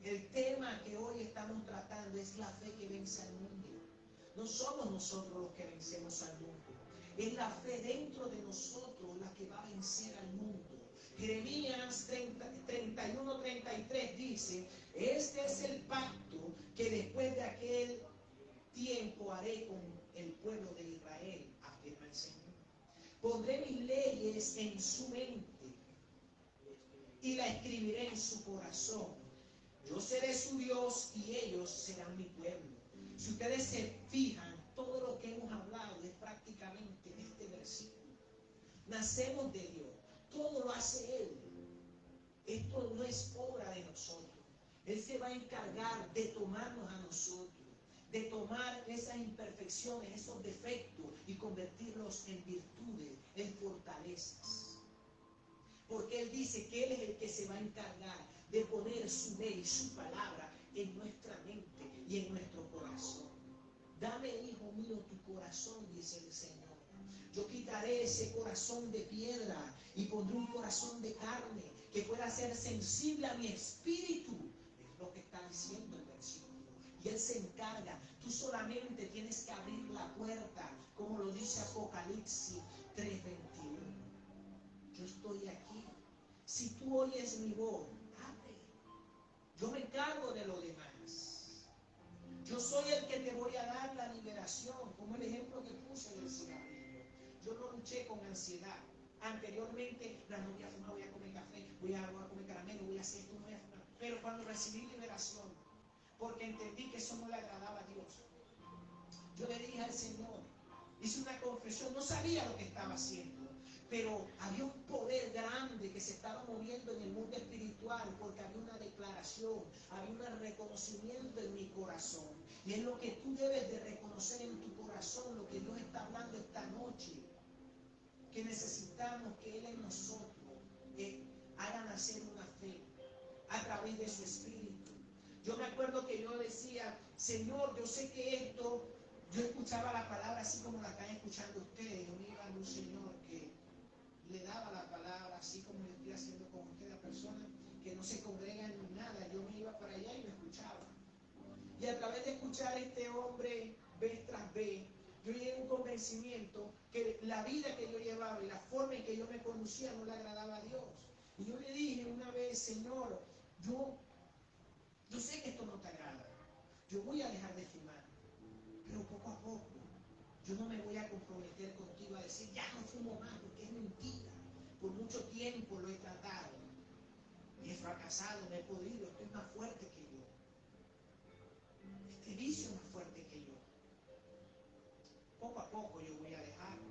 El tema que hoy estamos tratando es la fe que vence al mundo. No somos nosotros los que vencemos al mundo. Es la fe dentro de nosotros la que va a vencer al mundo. Jeremías 31, 33 dice, este es el pacto que después de aquel tiempo haré con el pueblo de Israel, afirma el Señor. Pondré mis leyes en su mente y la escribiré en su corazón. Yo seré su Dios y ellos serán mi pueblo. Si ustedes se fijan, todo lo que hemos hablado es prácticamente en este versículo. Nacemos de Dios, todo lo hace Él. Esto no es obra de nosotros. Él se va a encargar de tomarnos a nosotros, de tomar esas imperfecciones, esos defectos y convertirlos en virtudes, en fortalezas. Porque Él dice que Él es el que se va a encargar de poner su ley, su palabra en nuestra mente y en nuestro corazón. Dame, hijo mío, tu corazón, dice el Señor. Yo quitaré ese corazón de piedra y pondré un corazón de carne que pueda ser sensible a mi espíritu. Es lo que está diciendo el versículo. Y Él se encarga. Tú solamente tienes que abrir la puerta, como lo dice Apocalipsis 3:21. Yo estoy aquí. Si tú oyes mi voz, abre. Yo me encargo de lo demás. Yo soy el que te voy a dar la liberación, como el ejemplo que puse del cigarrillo. Yo no luché con ansiedad. Anteriormente, no voy a fumar, voy a comer café, voy a comer caramelo, voy a hacer esto, voy a fumar. Pero cuando recibí liberación, porque entendí que eso no le agradaba a Dios, yo le dije al Señor, hice una confesión, no sabía lo que estaba haciendo, pero había un poder grande que se estaba moviendo en el mundo espiritual, porque había una declaración, había un reconocimiento en mi corazón. Y es lo que tú debes de reconocer en tu corazón, lo que Dios está hablando esta noche, que necesitamos que Él en nosotros haga nacer una fe a través de su Espíritu. Yo me acuerdo que yo decía, Señor, yo sé que esto, yo escuchaba la palabra así como la están escuchando ustedes. Yo me iba a un Señor que le daba la palabra así como yo estoy haciendo con ustedes, a personas que no se congregan ni nada. Yo me iba para allá y me escuchaba. Y a través de escuchar a este hombre vez tras vez, yo llegué a un convencimiento que la vida que yo llevaba y la forma en que yo me conducía no le agradaba a Dios. Y yo le dije una vez, Señor, yo sé que esto no te agrada. Yo voy a dejar de fumar, pero poco a poco. Yo no me voy a comprometer contigo a decir, ya no fumo más, porque es mentira. Por mucho tiempo lo he tratado y he fracasado, me he podido, estoy más fuerte que yo. Este vicio es más fuerte que yo. Poco a poco yo voy a dejarlo.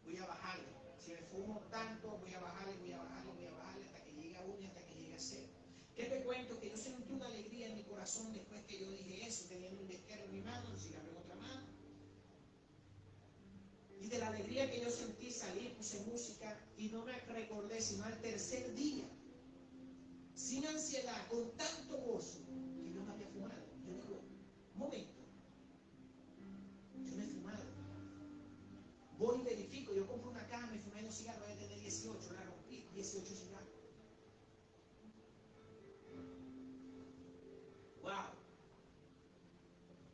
Voy a bajarle. Si me fumo tanto, voy a bajarle, voy a bajarle, voy a bajarle hasta que llegue a 1 y hasta que llegue a 0. ¿Qué te cuento? Que yo sentí una alegría en mi corazón después que yo dije eso, teniendo un izquierdo en mi mano, un cigarro en otra mano. Y de la alegría que yo sentí salí, puse música y no me recordé sino al tercer día, sin ansiedad, con tanto gozo, que yo me había fumado. Yo digo, un momento, yo me he fumado. Voy y verifico, yo compro una caja, me fumé 2 cigarros, voy a tener 18, la rompí, 18 cigarros. Wow.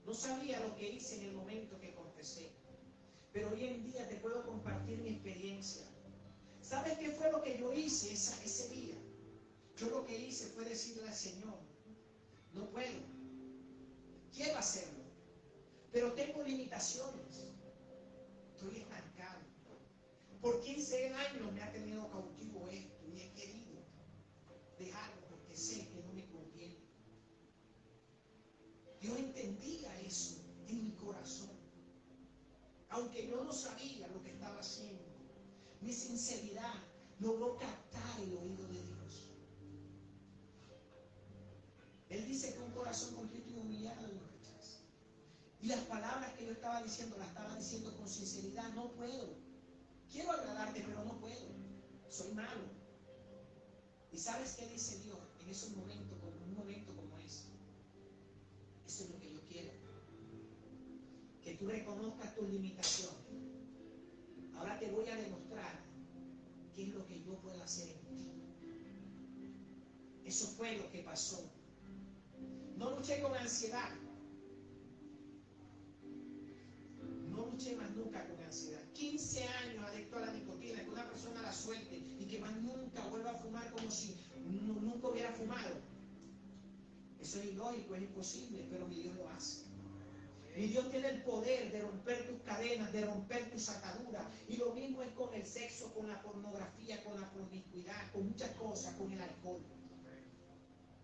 No sabía lo que hice en el momento que confesé, pero hoy en día te puedo compartir mi experiencia. ¿Sabes qué fue lo que yo hice ese día? Yo lo que hice fue decirle al Señor, no puedo, quiero hacerlo, pero tengo limitaciones, estoy estancado. Por 15 años me ha tenido cautivo esto y he querido dejarlo porque sé que no me conviene. Yo entendía eso en mi corazón, aunque yo no sabía lo que estaba haciendo. Mi sinceridad logró captar el oído de Dios. Él dice que un corazón contrito y humillado lo rechaza. Y las palabras que yo estaba diciendo, las estaba diciendo con sinceridad. No puedo. Quiero agradarte, pero no puedo. Soy malo. ¿Y sabes qué dice Dios en esos momentos, un momento como ese? Eso es lo que yo quiero. Que tú reconozcas tus limitaciones. Ahora te voy a demostrar qué es lo que yo puedo hacer en ti. Eso fue lo que pasó. No luché con ansiedad. No luché más nunca con ansiedad. 15 años adicto a la nicotina, que una persona la suelte y que más nunca vuelva a fumar como si nunca hubiera fumado. Eso es ilógico, es imposible, pero mi Dios lo hace. Mi Dios tiene el poder de romper tus cadenas, de romper tus ataduras. Y lo mismo es con el sexo, con la pornografía, con la promiscuidad, con muchas cosas, con el alcohol.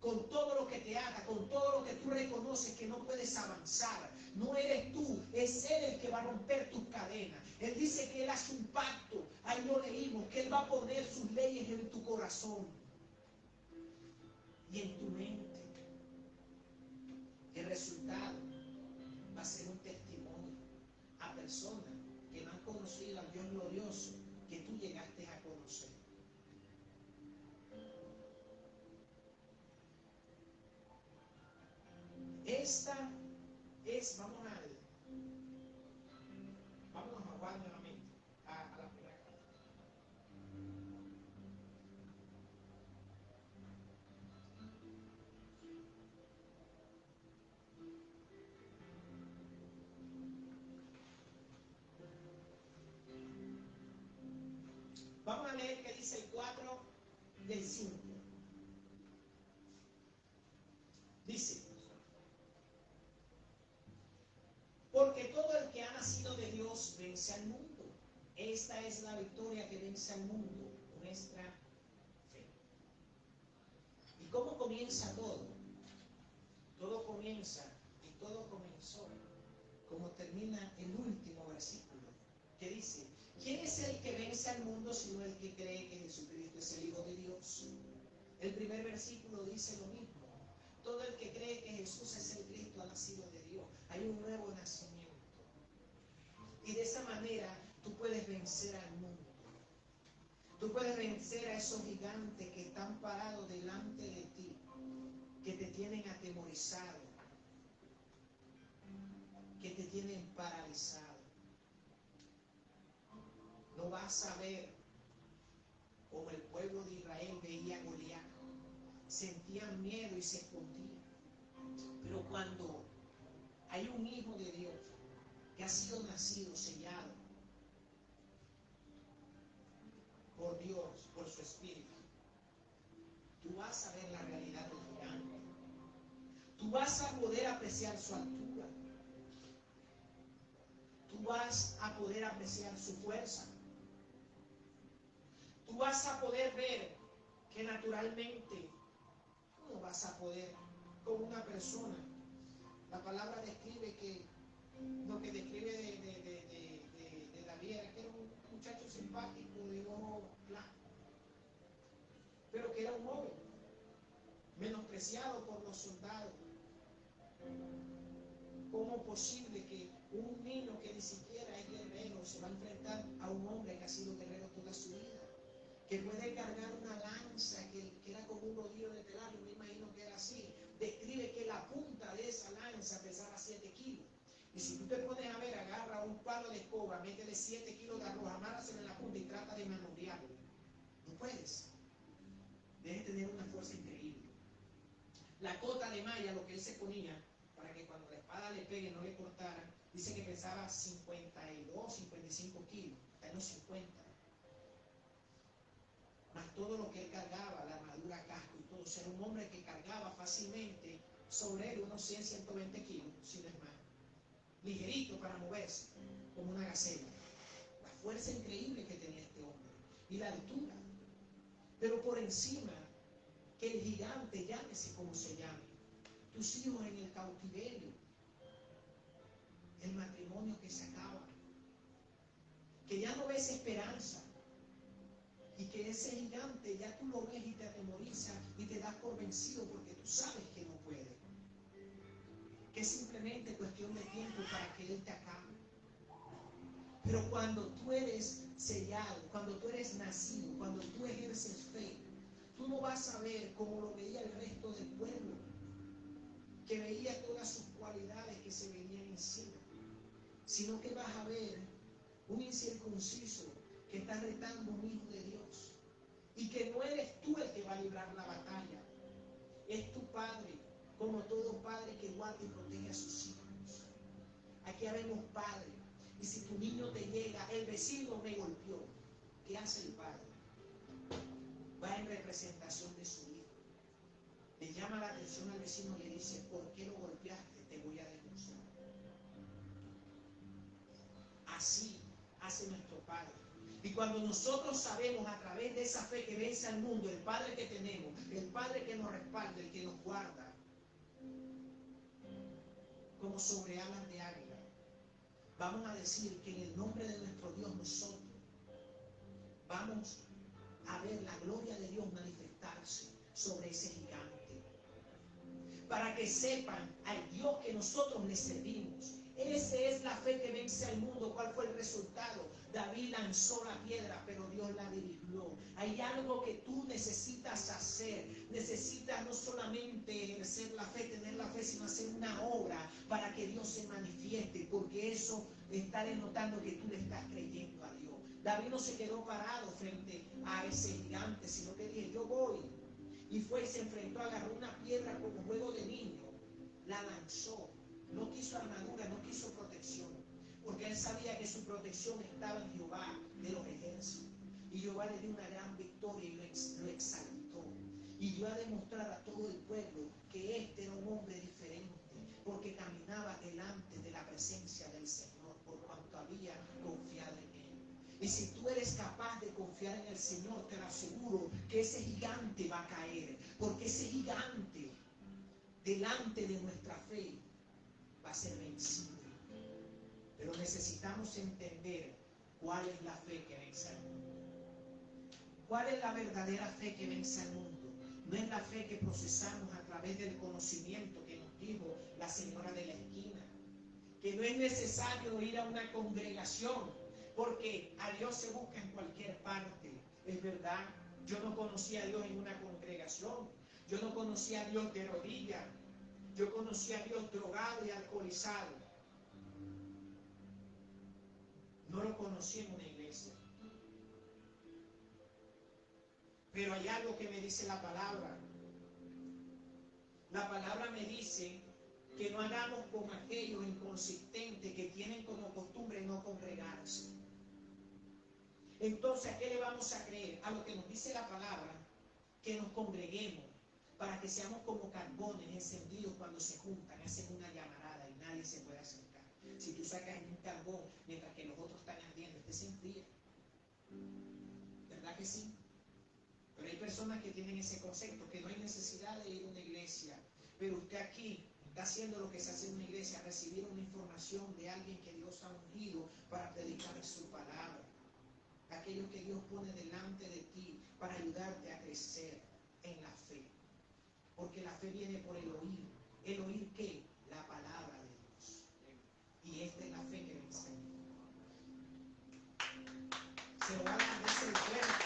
Con todo lo que te ata, con todo lo que tú reconoces que no puedes avanzar. No eres tú, es Él el que va a romper tus cadenas. Él dice que Él hace un pacto, ahí lo leímos, que Él va a poner sus leyes en tu corazón y en tu mente. El resultado va a ser un testimonio a personas que no han conocido al Dios glorioso que tú llegaste a conocer. Esta es, vamos a Juan nuevamente, a la primera carta. Vamos a leer qué dice el 4 y el 5. Dice, porque todo el que ha nacido de Dios vence al mundo. Esta es la victoria que vence al mundo, nuestra fe. ¿Y cómo comienza todo? Todo comienza y todo comenzó como termina el último versículo, que dice, ¿quién es el que vence al mundo sino el que cree que Jesucristo es el Hijo de Dios? El primer versículo dice lo mismo. Todo el que cree que Jesús es el Cristo ha nacido de Dios. Hay un nuevo nacimiento. Y de esa manera tú puedes vencer al mundo. Tú puedes vencer a esos gigantes que están parados delante de ti, que te tienen atemorizado, que te tienen paralizado. No vas a ver como el pueblo de Israel veía a Goliat. Sentían miedo y se escondían. Pero cuando hay un hijo de Dios que ha sido nacido, sellado por Dios, por su Espíritu, tú vas a ver la realidad del gigante. Tú vas a poder apreciar su altura. Tú tú vas a poder apreciar su fuerza. Tú vas a poder ver que naturalmente tú no vas a poder con una persona. La palabra describe que lo que describe de David era que era un muchacho simpático de ojo blanco, pero que era un joven, menospreciado por los soldados. ¿Cómo es posible que un niño que ni siquiera es guerrero se va a enfrentar a un hombre que ha sido guerrero toda su vida? Que puede cargar una lanza que era como un rodillo de telar, yo me imagino que era así. Describe que la punta de esa lanza pesaba 7 kilos. Y si tú te pones a ver, agarra un palo de escoba, métele 7 kilos de arroz, amárraselo en la punta y trata de manobrearlo. No puedes. Debes tener una fuerza increíble. La cota de malla, lo que él se ponía, para que cuando la espada le pegue no le cortara, dice que pesaba 52, 55 kilos, hasta en los 50. Más todo lo que él cargaba, la armadura, casco y todo. O sea, era un hombre que cargaba fácilmente sobre él unos 100, 120 kilos, si no es más. Ligerito para moverse, como una gacela. La fuerza increíble que tenía este hombre y la altura. Pero por encima, que el gigante, llámese como se llame, tus hijos en el cautiverio, el matrimonio que se acaba, que ya no ves esperanza, y que ese gigante ya tú lo ves y te atemoriza y te das por vencido porque tú sabes que no puede, que es simplemente cuestión de tiempo para que él te acabe. Pero cuando tú eres sellado, cuando tú eres nacido, cuando tú ejerces fe, tú no vas a ver como lo veía el resto del pueblo, que veía todas sus cualidades que se venían encima, sino que vas a ver un incircunciso que está retando a un hijo de Dios y que no eres tú el que va a librar la batalla, es tu padre, como todo padre que guarda y protege a sus hijos. Aquí habemos padre, y si tu niño te llega, el vecino me golpeó, ¿qué hace el padre? Va en representación de su hijo, le llama la atención al vecino y le dice, ¿por qué lo golpeaste? Te voy a denunciar. Así hace nuestro Padre. Y cuando nosotros sabemos a través de esa fe que vence al mundo, el Padre que tenemos, el Padre que nos respalda, el que nos guarda, como sobre alas de águila, vamos a decir que en el nombre de nuestro Dios nosotros vamos a ver la gloria de Dios manifestarse sobre ese gigante. Para que sepan al Dios que nosotros le servimos. Esa es la fe que vence al mundo. ¿Cuál fue el resultado? David lanzó la piedra, pero Dios la dirigió. Hay algo que tú necesitas hacer. Necesitas no solamente ejercer la fe, tener la fe, sino hacer una obra para que Dios se manifieste, porque eso está denotando que tú le estás creyendo a Dios. David no se quedó parado frente a ese gigante, sino que dije, yo voy. Y fue y se enfrentó, agarró una piedra como juego de niño, la lanzó. No quiso armadura, no quiso protección, porque él sabía que su protección estaba en Jehová de los ejércitos. Y Jehová le dio una gran victoria y lo exaltó. Y dio a demostrar a todo el pueblo que este era un hombre diferente, porque caminaba delante de la presencia del Señor, por cuanto había confiado en él. Y si tú eres capaz de confiar en el Señor, te lo aseguro que ese gigante va a caer, porque ese gigante delante de nuestra fe va a ser vencido. Pero necesitamos entender cuál es la fe que vence al mundo. ¿Cuál es la verdadera fe que vence al mundo? No es la fe que procesamos a través del conocimiento que nos dijo la señora de la esquina, que no es necesario ir a una congregación, porque a Dios se busca en cualquier parte. Es verdad, yo no conocí a Dios en una congregación, yo no conocí a Dios de rodillas, yo conocí a Dios drogado y alcoholizado. No lo conocí en una iglesia. Pero hay algo que me dice la palabra. La palabra me dice que no hagamos como aquellos inconsistentes que tienen como costumbre no congregarse. Entonces, ¿a qué le vamos a creer? A lo que nos dice la palabra, que nos congreguemos, para que seamos como carbones encendidos cuando se juntan, hacen una llamarada y nadie se puede acercar. Si tú sacas un carbón, sí? Pero hay personas que tienen ese concepto, que no hay necesidad de ir a una iglesia. Pero usted aquí está haciendo lo que se hace en una iglesia, recibir una información de alguien que Dios ha ungido para predicar su palabra. Aquello que Dios pone delante de ti para ayudarte a crecer en la fe. Porque la fe viene por el oír. ¿El oír qué? La palabra de Dios. Y esta es la fe que vence. Se lo va a dar de ese fuerte.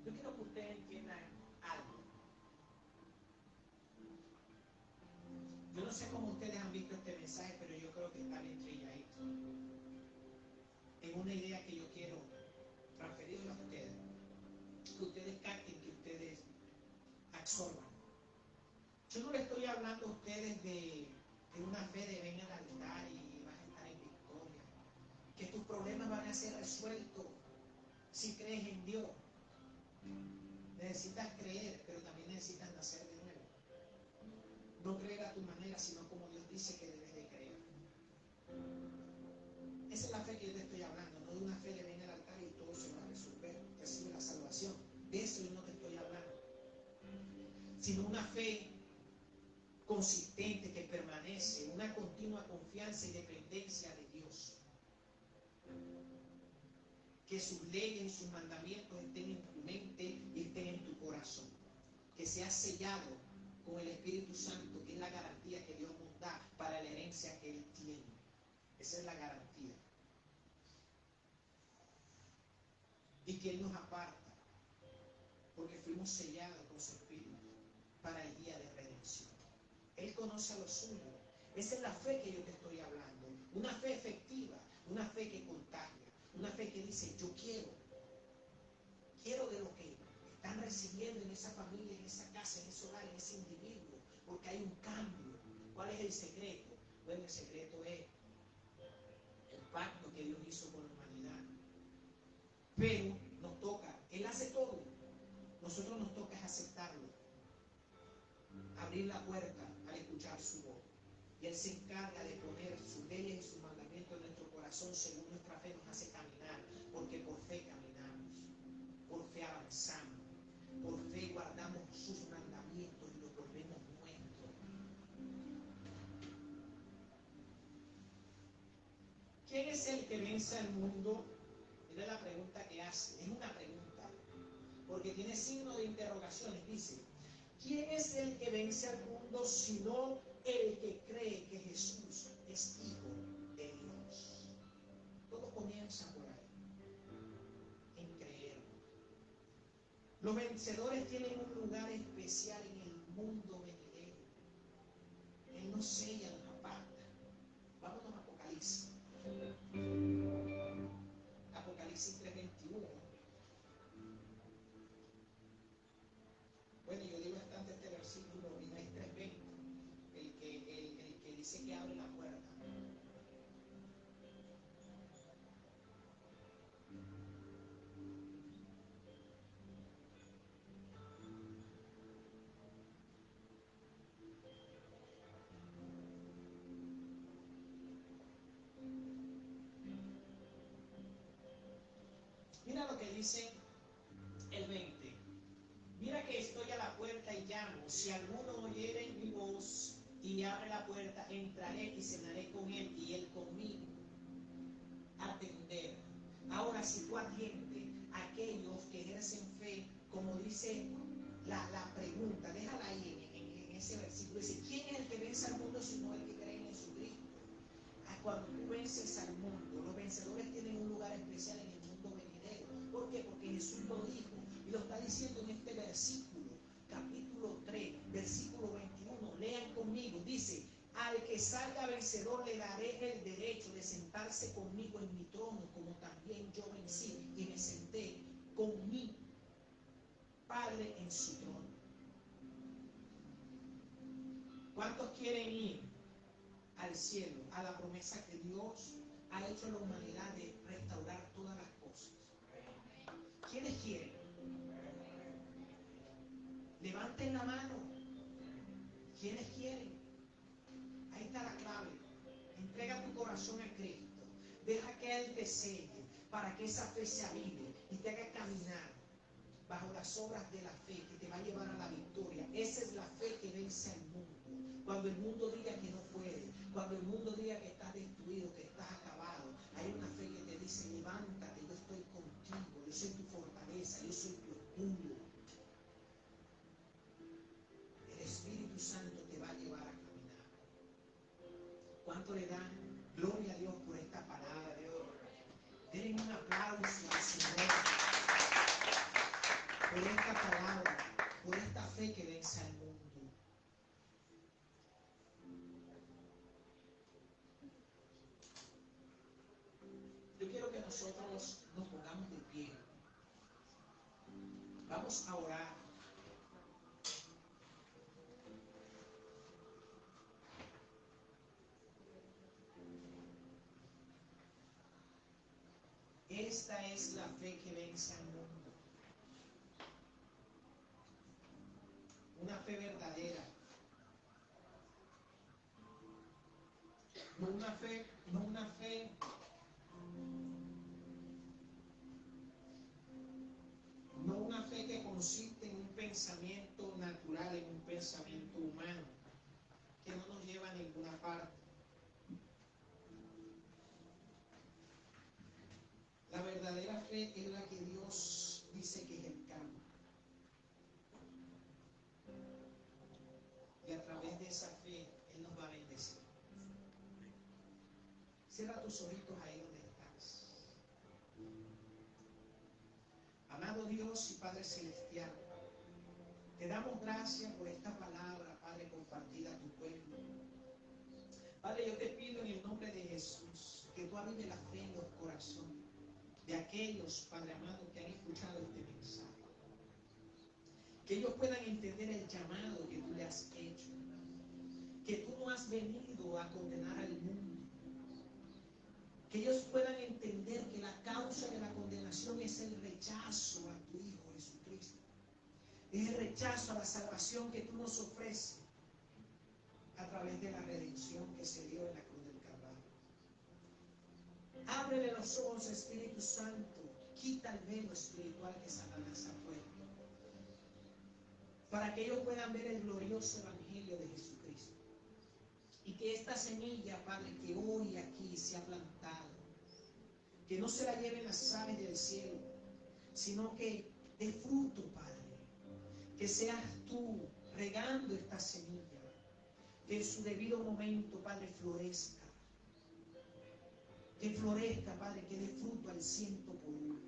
Yo quiero que ustedes entiendan algo. Yo no sé cómo ustedes han visto este mensaje, pero yo creo que está bien trilladito. Es una idea que yo quiero transferirle a ustedes. Que ustedes capten, que ustedes absorban. Yo no le estoy hablando a ustedes de una fe de ven al altar y vas a estar en victoria. Que tus problemas van a ser resueltos si crees en Dios. Necesitas creer, pero también necesitas nacer de nuevo. No creer a tu manera, sino como Dios dice que debes de creer. Esa es la fe que yo te estoy hablando, no de una fe de ven al altar y todo se va a resolver, recibe la salvación. De eso yo no te estoy hablando. Sino una fe consistente que permanece, una continua confianza y dependencia de Dios. Que sus leyes y sus mandamientos estén en tu mente y estén en tu corazón. Que seas sellado con el Espíritu Santo, que es la garantía que Dios nos da para la herencia que Él tiene. Esa es la garantía. Y que Él nos aparta, porque fuimos sellados con su Espíritu para el día de redención. Él conoce a los suyos. Esa es la fe que yo te estoy hablando. Una fe efectiva, una fe que contagia, una fe que dice, yo quiero de lo que están recibiendo en esa familia, en esa casa, en ese hogar, en ese individuo, porque hay un cambio. ¿Cuál es el secreto? Bueno, el secreto es el pacto que Dios hizo con la humanidad. Pero nos toca, Él hace todo, nosotros nos toca aceptarlo, abrir la puerta al escuchar su voz. Y Él se encarga de poner sus leyes y sus mandamientos en nuestro corazón según nuestra fe nos hace caminar, porque por fe caminamos, por fe avanzamos, por fe guardamos sus mandamientos y los volvemos nuestros. ¿Quién es el que vence al mundo? Mira la pregunta que hace, es una pregunta, porque tiene signo de interrogaciones. Dice, ¿quién es el que vence al mundo sino el que cree que Jesús es Hijo de Dios? Todo comienza por ahí, en creer. Los vencedores tienen un lugar especial en el mundo venidero. Él nos sella, nos aparta. Vámonos a Apocalipsis. Apocalipsis 3:21. Bueno, yo digo bastante este versículo, y es 3:20, el que dice que abre la puerta. Mira lo que dice el 20. Mira que estoy a la puerta y llamo. Si alguno oyere mi voz y abre la puerta, entraré y cenaré con él y él conmigo. Atender. Ahora, si tú atiendes a aquellos que ejercen fe, como dice la pregunta, déjala ahí en ese versículo. Dice, ¿quién es el que vence al mundo sino el que cree en Jesucristo? Cuando tú vences al mundo, los vencedores tienen un lugar especial en el mundo venidero. ¿Por qué? Porque Jesús lo dijo y lo está diciendo en este versículo, capítulo 3, versículo 21. Lean conmigo, dice, al que salga vencedor le daré el derecho de sentarse conmigo en mi trono, como también yo vencí y me senté con mi Padre en su trono. ¿Cuántos quieren ir al cielo, a la promesa que Dios ha hecho a la humanidad de restaurar todas las cosas. ¿Quiénes quieren? Levanten la mano. ¿Quiénes quieren? Ahí está la clave. Entrega tu corazón a Cristo. Deja que Él te selle para que esa fe se avive y te haga caminar bajo las obras de la fe que te va a llevar a la victoria. Esa es la fe que vence al mundo. Cuando el mundo diga que no puede, cuando el mundo diga que estás destruido, que estás acabado, hay una fe que te dice: levántate, yo estoy contigo, yo soy tu fortaleza, yo soy tu escudo. El Espíritu Santo te va a llevar a caminar. ¿Cuánto le dan gloria a Dios por esta palabra? Denle un aplauso al Señor por esta palabra, por esta fe que vence al mundo. Yo quiero que nosotros nos pongamos de pie. Vamos a orar. Esta es la fe que vence al mundo. Una fe verdadera. No una fe que consiste en un pensamiento natural, en un pensamiento humano, que no nos lleva a ninguna parte. La verdadera fe es la que Dios dice que es el cambio. Y a través de esa fe, Él nos va a bendecir. Cierra tus ojitos ahí donde estás. Amado Dios y Padre Celestial, te damos gracias por esta palabra, Padre, compartida a tu pueblo. Padre, yo te pido en el nombre de Jesús que tú avives la fe en los corazones de aquellos, Padre amado, que han escuchado este mensaje. Que ellos puedan entender el llamado que tú le has hecho. Que tú no has venido a condenar al mundo. Que ellos puedan entender que la causa de la condenación es el rechazo a tu Hijo Jesucristo. Es el rechazo a la salvación que tú nos ofreces a través de la redención que se dio en la cruz del Calvario. Ábrele los ojos, Espíritu Santo. Quita el velo espiritual que Satanás ha puesto, para que ellos puedan ver el glorioso evangelio de Jesucristo. Y que esta semilla, Padre, que hoy aquí se ha plantado, que no se la lleven las aves del cielo, sino que dé fruto, Padre. Que seas tú regando esta semilla, que en su debido momento, Padre, florezca. Que florezca, Padre, que dé fruto al 100%.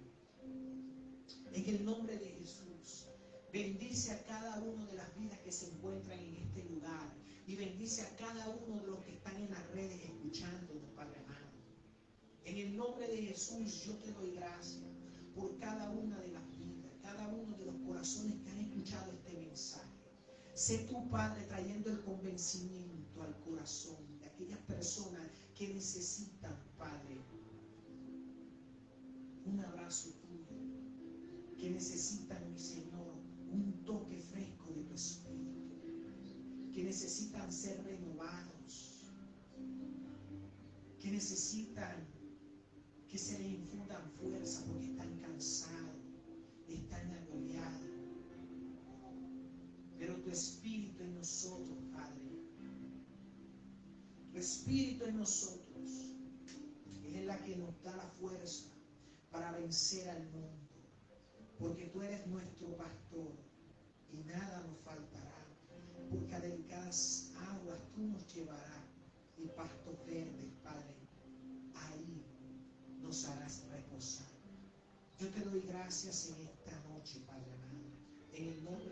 En el nombre de Jesús, bendice a cada uno de las vidas que se encuentran en este lugar y bendice a cada uno de los que están en las redes escuchándonos, Padre amado. En el nombre de Jesús, yo te doy gracias por cada una de las vidas, cada uno de los corazones que han escuchado este mensaje. Sé tú, Padre, trayendo el convencimiento al corazón de aquellas personas que necesitan, Padre, un abrazo tuyo, que necesitan, mi Señor, un toque fresco de tu Espíritu, que necesitan ser renovados, que necesitan que se les infundan fuerza porque están cansados, están agobiados. Pero tu Espíritu en nosotros, Padre, tu Espíritu en nosotros es la que nos da la fuerza para vencer al mundo, porque tú eres nuestro pastor y nada nos faltará, porque a delicadas aguas tú nos llevarás y pastos verdes, Padre, ahí nos harás reposar. Yo te doy gracias en esta noche, Padre amado, en el nombre